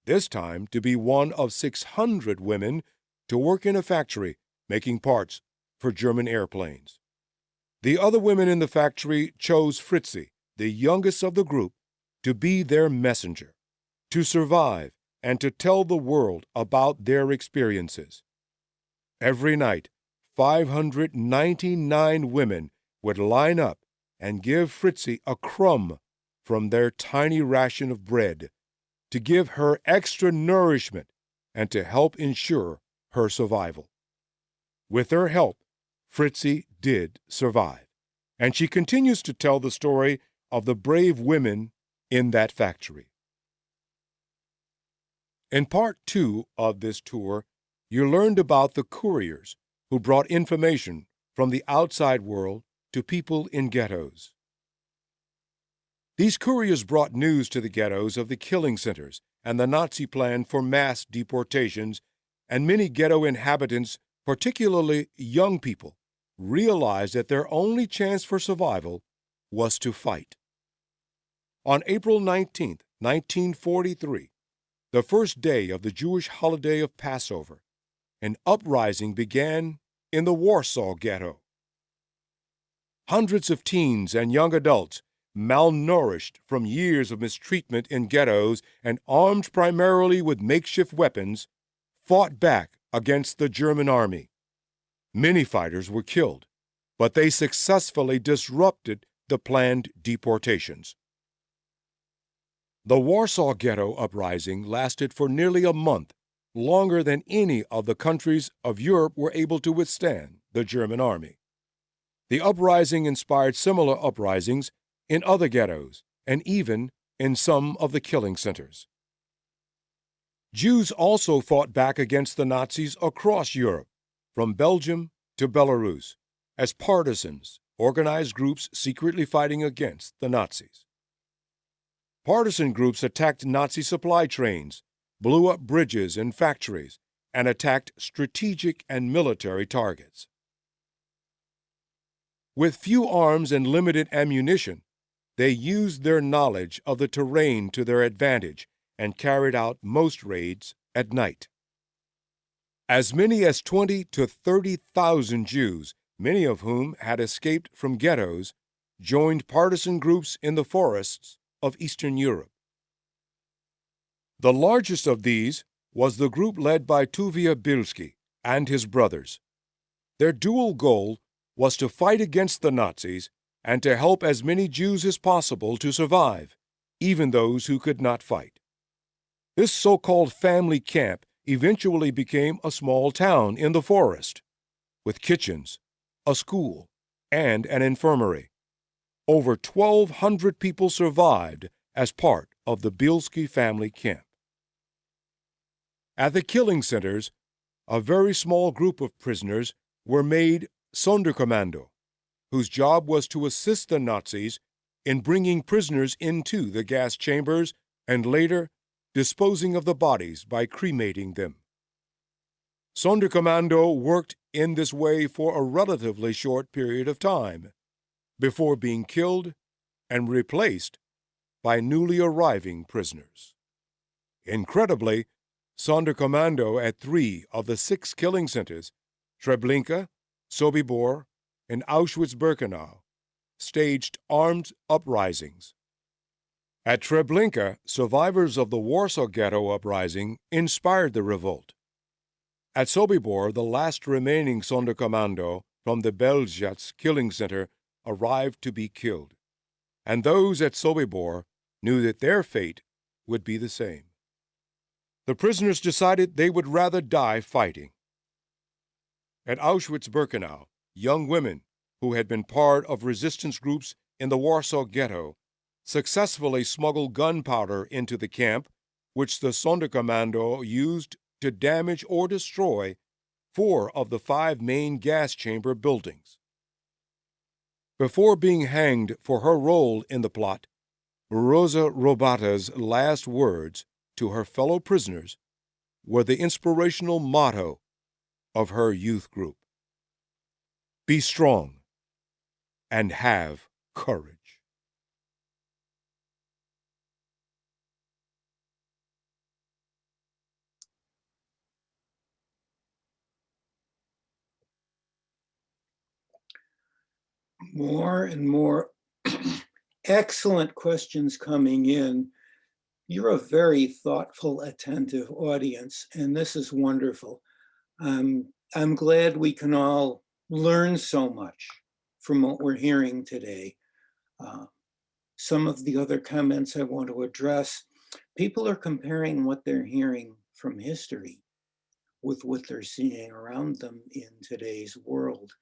this time to be one of 600 women to work in a factory making parts for German airplanes. The other women in the factory chose Fritzi, the youngest of the group, to be their messenger, to survive and to tell the world about their experiences. Every night, 599 women would line up and give Fritzi a crumb from their tiny ration of bread to give her extra nourishment and to help ensure her survival. With their help, Fritzi did survive, and she continues to tell the story of the brave women in that factory. In part 2 of this tour, you learned about the couriers who brought information from the outside world to people in ghettos. These couriers brought news to the ghettos of the killing centers and the Nazi plan for mass deportations, and many ghetto inhabitants, particularly young people, realized that their only chance for survival was to fight. On April 19, 1943, the first day of the Jewish holiday of Passover, an uprising began in the Warsaw Ghetto. Hundreds of teens and young adults, malnourished from years of mistreatment in ghettos and armed primarily with makeshift weapons, fought back against the German army. Many fighters were killed, but they successfully disrupted the planned deportations. The Warsaw Ghetto uprising lasted for nearly a month, longer than any of the countries of Europe were able to withstand the German army. The uprising inspired similar uprisings in other ghettos and even in some of the killing centers. Jews also fought back against the Nazis across Europe, from Belgium to Belarus, as partisans, organized groups secretly fighting against the Nazis. Partisan groups attacked Nazi supply trains, blew up bridges and factories, and attacked strategic and military targets. With few arms and limited ammunition, they used their knowledge of the terrain to their advantage and carried out most raids at night. As many as 20,000 to 30,000 Jews, many of whom had escaped from ghettos, joined partisan groups in the forests of Eastern Europe. The largest of these was the group led by Tuvia Bielski and his brothers. Their dual goal was to fight against the Nazis and to help as many Jews as possible to survive, even those who could not fight. This so-called family camp eventually became a small town in the forest, with kitchens, a school, and an infirmary. Over 1,200 people survived as part of the Bielski family camp. At the killing centers, a very small group of prisoners were made Sonderkommando, whose job was to assist the Nazis in bringing prisoners into the gas chambers and later disposing of the bodies by cremating them. Sonderkommando worked in this way for a relatively short period of time, before being killed and replaced by newly arriving prisoners. Incredibly, Sonderkommando at 3 of the 6 killing centers, Treblinka, Sobibor, and Auschwitz-Birkenau, staged armed uprisings. At Treblinka, survivors of the Warsaw Ghetto uprising inspired the revolt. At Sobibor, the last remaining Sonderkommando from the Belzec killing center arrived to be killed, and those at Sobibor knew that their fate would be the same. The prisoners decided they would rather die fighting. At Auschwitz-Birkenau, young women who had been part of resistance groups in the Warsaw Ghetto successfully smuggled gunpowder into the camp, which the Sonderkommando used to damage or destroy 4 of the 5 main gas chamber buildings. Before being hanged for her role in the plot, Rosa Robata's last words to her fellow prisoners were the inspirational motto of her youth group: "Be strong and have courage." More and more excellent questions coming in. You're a very thoughtful, attentive audience, and this is wonderful. I'm glad we can all learn so much from what we're hearing today. Some of the other comments I want to address, people are comparing what they're hearing from history with what they're seeing around them in today's world.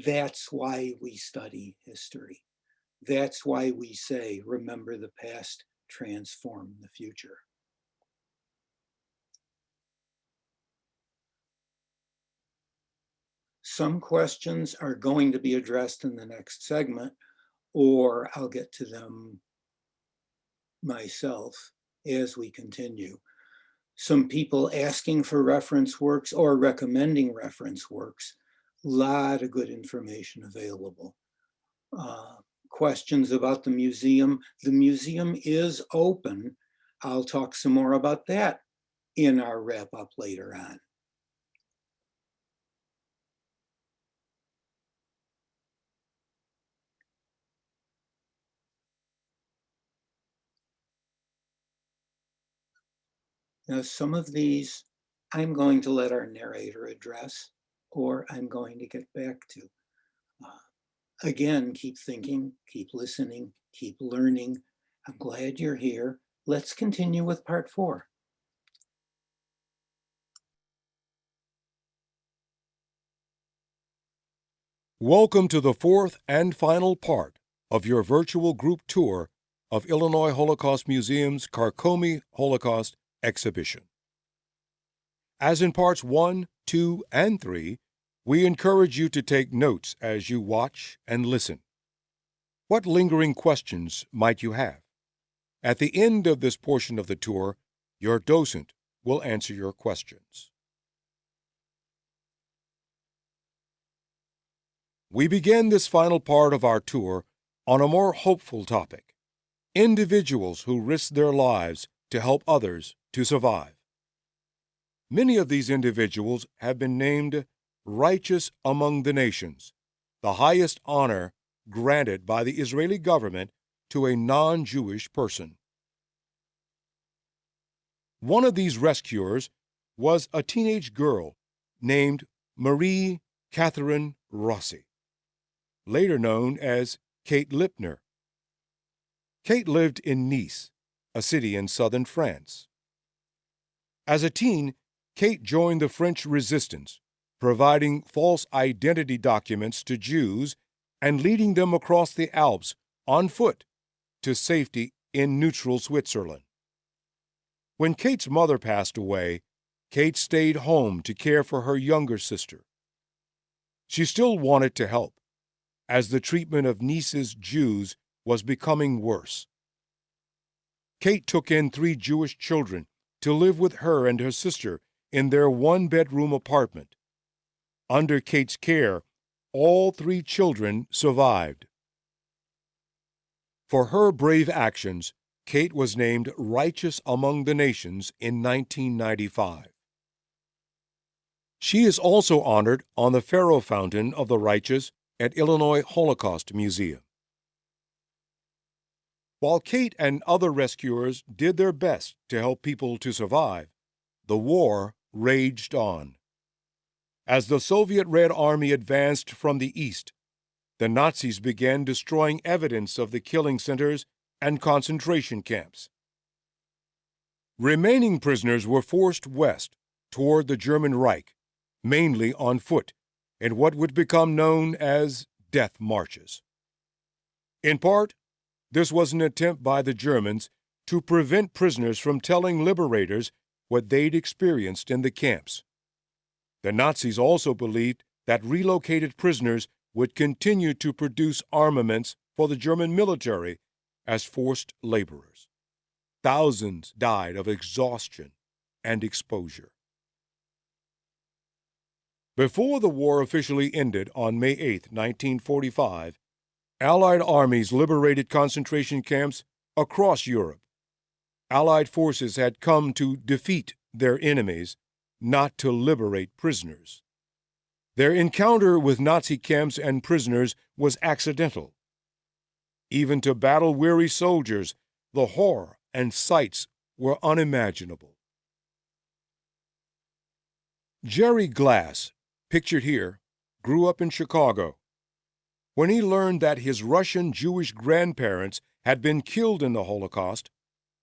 That's why we study history. That's why we say, remember the past, transform the future. Some questions are going to be addressed in the next segment, or I'll get to them myself as we continue. Some people asking for reference works or recommending reference works. A lot of good information available. Questions about the museum. The museum is open. I'll talk some more about that in our wrap up later on. Now, some of these I'm going to let our narrator address, or I'm going to get back to. Again, keep thinking, keep listening, keep learning. I'm glad you're here. Let's continue with part 4. Welcome to the fourth and final part of your virtual group tour of Illinois Holocaust Museum's Carcomi Holocaust exhibition. As in parts 1, 2, and 3, we encourage you to take notes as you watch and listen. What lingering questions might you have? At the end of this portion of the tour, your docent will answer your questions. We begin this final part of our tour on a more hopeful topic: individuals who risk their lives to help others to survive. Many of these individuals have been named righteous among the nations, the highest honor granted by the Israeli government to a non-Jewish person. One of these rescuers was a teenage girl named Marie Catherine Rossi, later known as Kate Lipner. Kate lived in Nice, a city in southern France. As a teen, Kate joined the French resistance, providing false identity documents to Jews and leading them across the Alps on foot to safety in neutral Switzerland. When Kate's mother passed away, Kate stayed home to care for her younger sister. She still wanted to help, as the treatment of Nice's Jews was becoming worse. Kate took in 3 Jewish children to live with her and her sister in their 1-bedroom apartment. Under Kate's care, all 3 children survived. For her brave actions, Kate was named Righteous Among the Nations in 1995. She is also honored on the Pharaoh Fountain of the Righteous at Illinois Holocaust Museum. While Kate and other rescuers did their best to help people to survive, the war raged on. As the Soviet Red Army advanced from the east, the Nazis began destroying evidence of the killing centers and concentration camps. Remaining prisoners were forced west toward the German Reich, mainly on foot, in what would become known as death marches. In part, this was an attempt by the Germans to prevent prisoners from telling liberators what they'd experienced in the camps. The Nazis also believed that relocated prisoners would continue to produce armaments for the German military as forced laborers. Thousands died of exhaustion and exposure. Before the war officially ended on May 8, 1945, Allied armies liberated concentration camps across Europe. Allied forces had come to defeat their enemies, not to liberate prisoners. Their encounter with Nazi camps and prisoners was accidental. Even to battle-weary soldiers, the horror and sights were unimaginable. Jerry Glass, pictured here, grew up in Chicago. When he learned that his Russian Jewish grandparents had been killed in the Holocaust,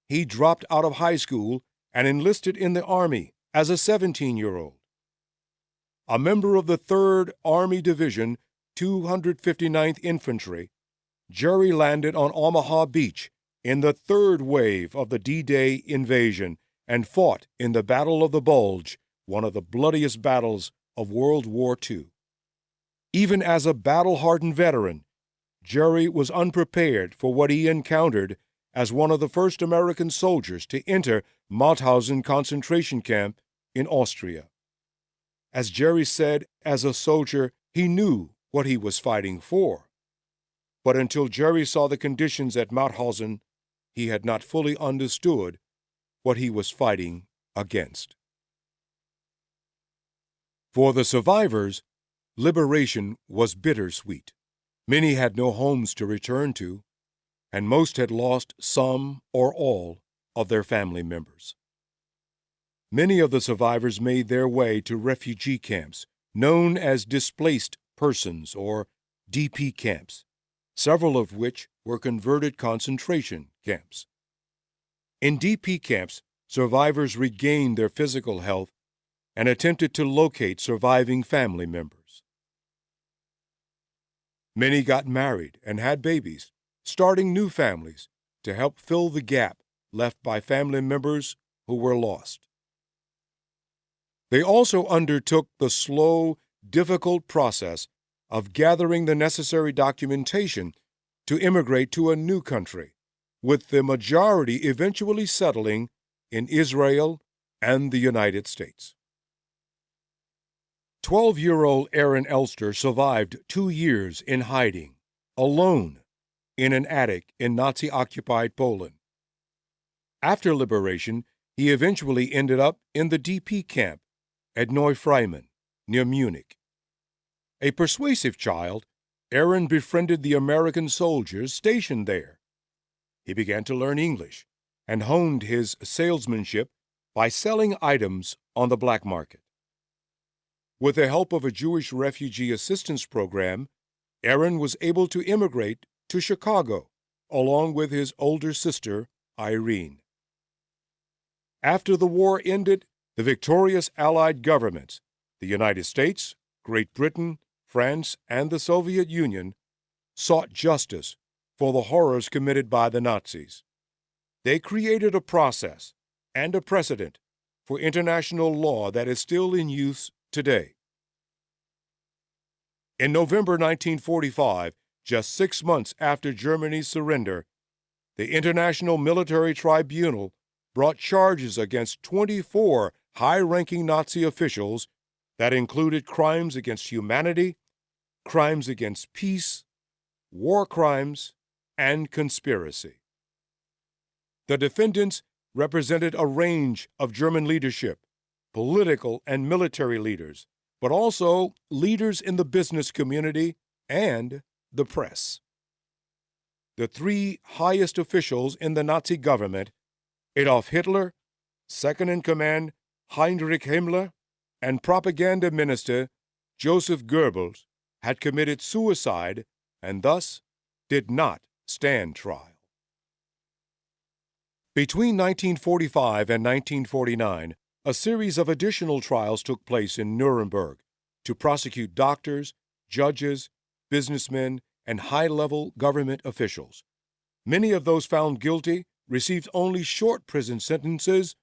he dropped out of high school and enlisted in the Army as a 17-year-old. A member of the 3rd Army Division, 259th Infantry, Jerry landed on Omaha Beach in the 3rd wave of the D-Day invasion and fought in the Battle of the Bulge, one of the bloodiest battles of World War II. Even as a battle-hardened veteran, Jerry was unprepared for what he encountered as one of the first American soldiers to enter Mauthausen concentration camp in Austria. As Jerry said, as a soldier, he knew what he was fighting for. But until Jerry saw the conditions at Mauthausen, he had not fully understood what he was fighting against. For the survivors, liberation was bittersweet. Many had no homes to return to, and most had lost some or all of their family members. Many of the survivors made their way to refugee camps, known as displaced persons or DP camps, several of which were converted concentration camps. In DP camps, survivors regained their physical health and attempted to locate surviving family members. Many got married and had babies, starting new families to help fill the gap left by family members who were lost. They also undertook the slow, difficult process of gathering the necessary documentation to immigrate to a new country, with the majority eventually settling in Israel and the United States. 12-year-old Aaron Elster survived 2 years in hiding, alone, in an attic in Nazi-occupied Poland. After liberation, he eventually ended up in the DP camp at Neufreimann, near Munich. A persuasive child, Aaron befriended the American soldiers stationed there. He began to learn English and honed his salesmanship by selling items on the black market. With the help of a Jewish refugee assistance program, Aaron was able to immigrate to Chicago, along with his older sister, Irene. After the war ended, the victorious Allied governments, the United States, Great Britain, France, and the Soviet Union, sought justice for the horrors committed by the Nazis. They created a process and a precedent for international law that is still in use today. In November 1945, just 6 months after Germany's surrender, the International Military Tribunal brought charges against 24 high-ranking Nazi officials that included crimes against humanity, crimes against peace, war crimes, and conspiracy. The defendants represented a range of German leadership, political and military leaders, but also leaders in the business community and the press. The 3 highest officials in the Nazi government, Adolf Hitler, second-in-command Heinrich Himmler, and propaganda minister Joseph Goebbels, had committed suicide and thus did not stand trial. Between 1945 and 1949, a series of additional trials took place in Nuremberg to prosecute doctors, judges, businessmen, and high-level government officials. Many of those found guilty received only short prison sentences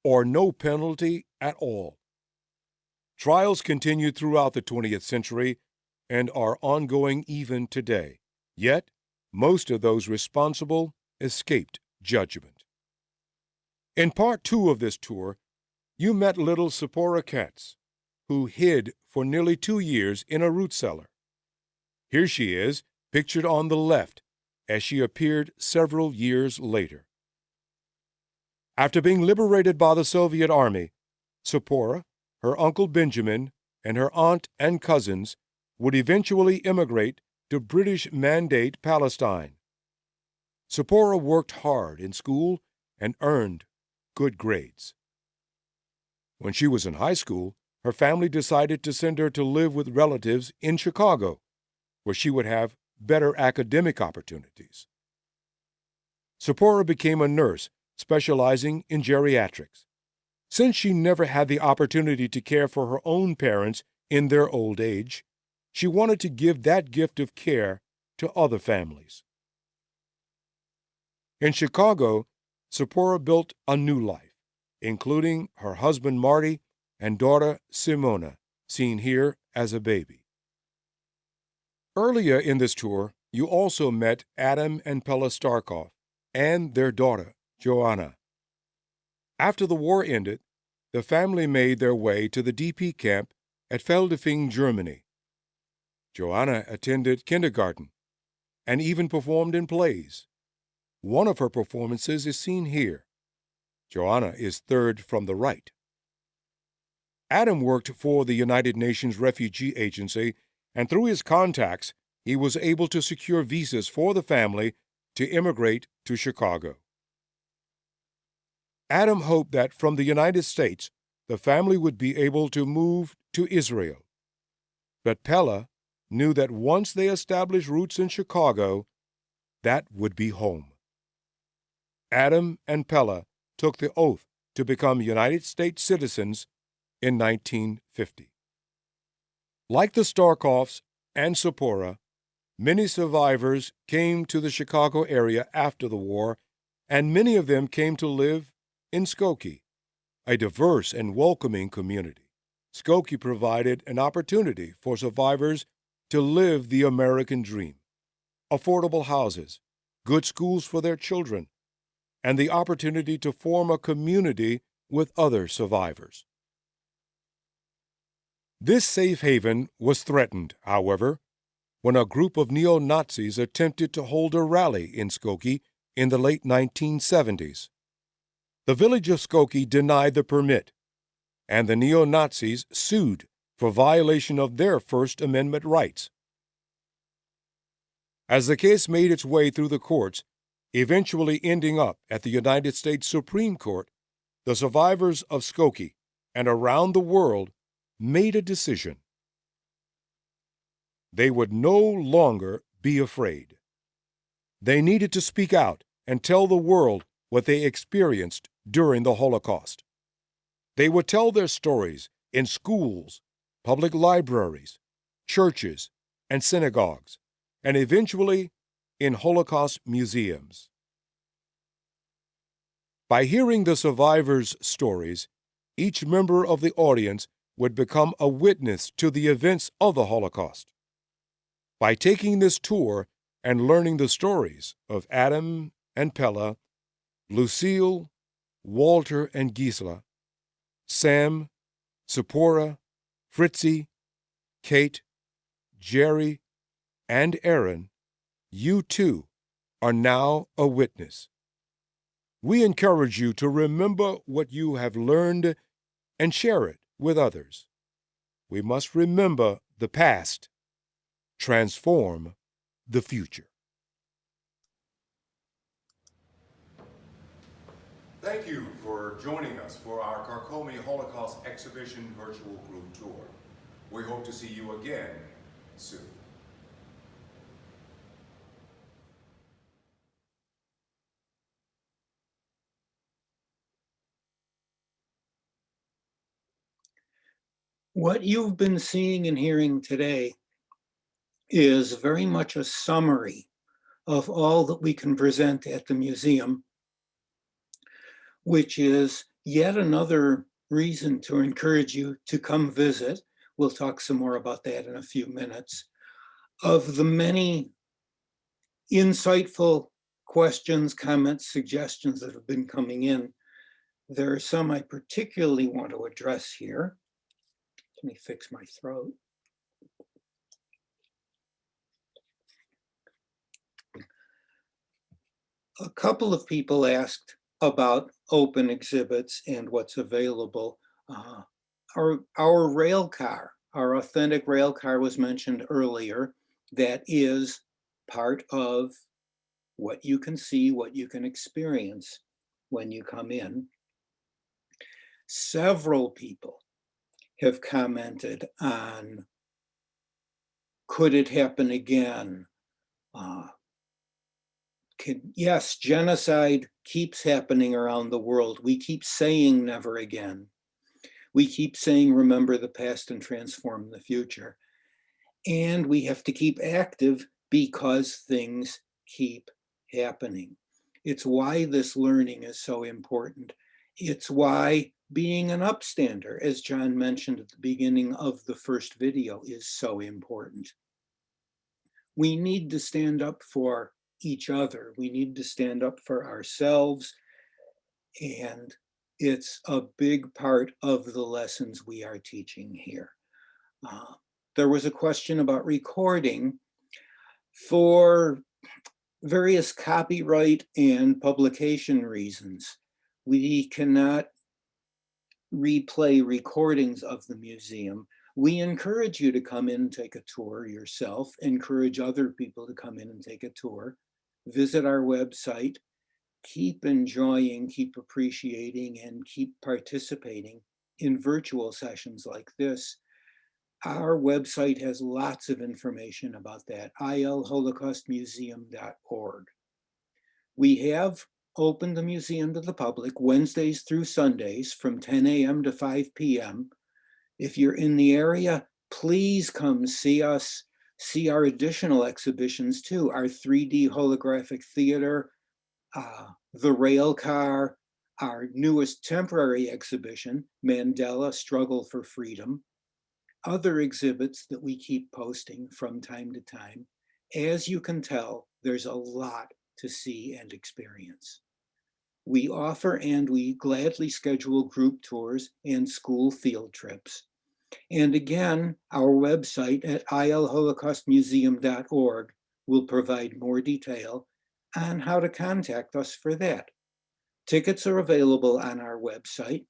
or no penalty at all. Trials continued throughout the 20th century and are ongoing even today. Yet, most of those responsible escaped judgment. In part 2 of this tour, you met little Sephora Katz, who hid for nearly 2 years in a root cellar. Here she is, pictured on the left, as she appeared several years later. After being liberated by the Soviet Army, Sephora, her uncle Benjamin, and her aunt and cousins would eventually immigrate to British Mandate Palestine. Sephora worked hard in school and earned good grades. When she was in high school, her family decided to send her to live with relatives in Chicago, where she would have better academic opportunities. Sephora became a nurse specializing in geriatrics. Since she never had the opportunity to care for her own parents in their old age, she wanted to give that gift of care to other families. In Chicago, Sephora built a new life, including her husband Marty and daughter Simona, seen here as a baby. Earlier in this tour, you also met Adam and Pella Starkoff and their daughter, Joanna. After the war ended, the family made their way to the DP camp at Feldafing, Germany. Joanna attended kindergarten and even performed in plays. One of her performances is seen here. Joanna is third from the right. Adam worked for the United Nations Refugee Agency, and through his contacts, he was able to secure visas for the family to immigrate to Chicago. Adam hoped that from the United States, the family would be able to move to Israel. But Pella knew that once they established roots in Chicago, that would be home. Adam and Pella took the oath to become United States citizens in 1950. Like the Starkoffs and Sapora, many survivors came to the Chicago area after the war, and many of them came to live in Skokie, a diverse and welcoming community. Skokie provided an opportunity for survivors to live the American dream: affordable houses, good schools for their children, and the opportunity to form a community with other survivors. This safe haven was threatened, however, when a group of neo-Nazis attempted to hold a rally in Skokie in the late 1970s. The village of Skokie denied the permit, and the neo-Nazis sued for violation of their First Amendment rights. As the case made its way through the courts, eventually ending up at the United States Supreme Court, the survivors of Skokie and around the world made a decision. They would no longer be afraid. They needed to speak out and tell the world what they experienced during the Holocaust. They would tell their stories in schools, public libraries, churches, and synagogues, and eventually in Holocaust museums. By hearing the survivors' stories, each member of the audience would become a witness to the events of the Holocaust. By taking this tour and learning the stories of Adam and Pella, Lucille, Walter and Gisela, Sam, Sapora, Fritzie, Kate, Jerry, and Aaron, you too are now a witness. We encourage you to remember what you have learned and share it with others. We must remember the past, transform the future. Thank you for joining us for our Carcomi Holocaust Exhibition virtual group tour. We hope to see you again soon. What you've been seeing and hearing today is very much a summary of all that we can present at the museum, which is yet another reason to encourage you to come visit. We'll talk some more about that in a few minutes. Of the many insightful questions, comments, suggestions that have been coming in, there are some I particularly want to address here. Let me fix my throat. A couple of people asked about open exhibits and what's available. Our rail car, our authentic rail car was mentioned earlier. That is part of what you can see, what you can experience when you come in. Several people have commented on, could it happen again? Yes, genocide keeps happening around the world. We keep saying never again. We keep saying remember the past and transform the future. And we have to keep active because things keep happening. It's why this learning is so important. It's why being an upstander, as John mentioned at the beginning of the first video, is so important. We need to stand up for each other. We need to stand up for ourselves. And it's a big part of the lessons we are teaching here. Uh, there was a question about recording. For various copyright and publication reasons, we cannot replay recordings of the museum. We encourage you to come in and take a tour yourself, encourage other people to come in and take a tour, visit our website, keep enjoying, keep appreciating, and keep participating in virtual sessions like this. Our website has lots of information about that, ilholocaustmuseum.org. We have opened the museum to the public Wednesdays through Sundays from 10 a.m. to 5 p.m. If you're in the area, please come see us, see our additional exhibitions too, our 3D holographic theater, the rail car, our newest temporary exhibition, Mandela Struggle for Freedom, other exhibits that we keep posting from time to time. As you can tell, there's a lot to see and experience. We offer and we gladly schedule group tours and school field trips. And again, our website at ilholocaustmuseum.org will provide more detail on how to contact us for that. Tickets are available on our website.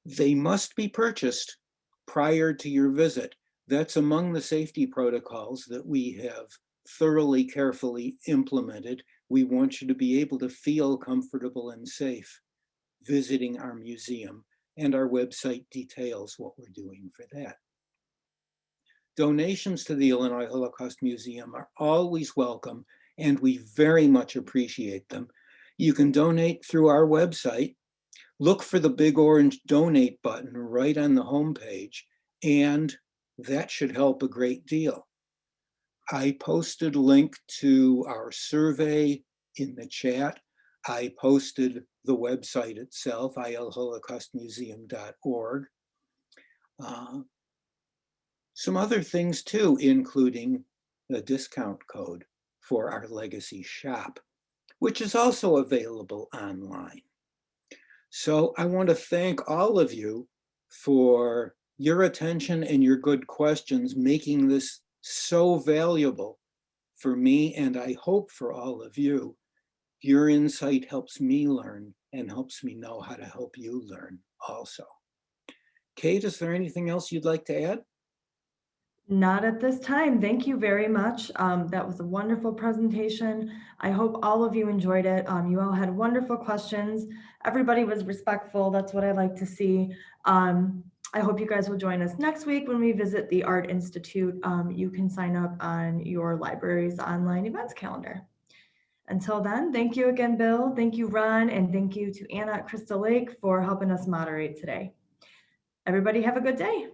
They must be purchased prior to your visit. That's among the safety protocols that we have thoroughly, carefully implemented. We want you to be able to feel comfortable and safe visiting our museum, and our website details what we're doing for that. Donations to the Illinois Holocaust Museum are always welcome, and we very much appreciate them. You can donate through our website. Look for the big orange donate button right on the homepage, and that should help a great deal. I posted a link to our survey in the chat. I posted the website itself, ilholocaustmuseum.org. Some other things too, including the discount code for our legacy shop, which is also available online. So I want to thank all of you for your attention and your good questions, making this so valuable for me, and I hope for all of you. Your insight helps me learn and helps me know how to help you learn also. Kate, is there anything else you'd like to add? Not at this time. Thank you very much. That was a wonderful presentation. I hope all of you enjoyed it. You all had wonderful questions. Everybody was respectful. That's what I like to see. I hope you guys will join us next week when we visit the Art Institute. You can sign up on your library's online events calendar. Until then, thank you again, Bill. Thank you, Ron, and thank you to Anna at Crystal Lake for helping us moderate today. Everybody have a good day.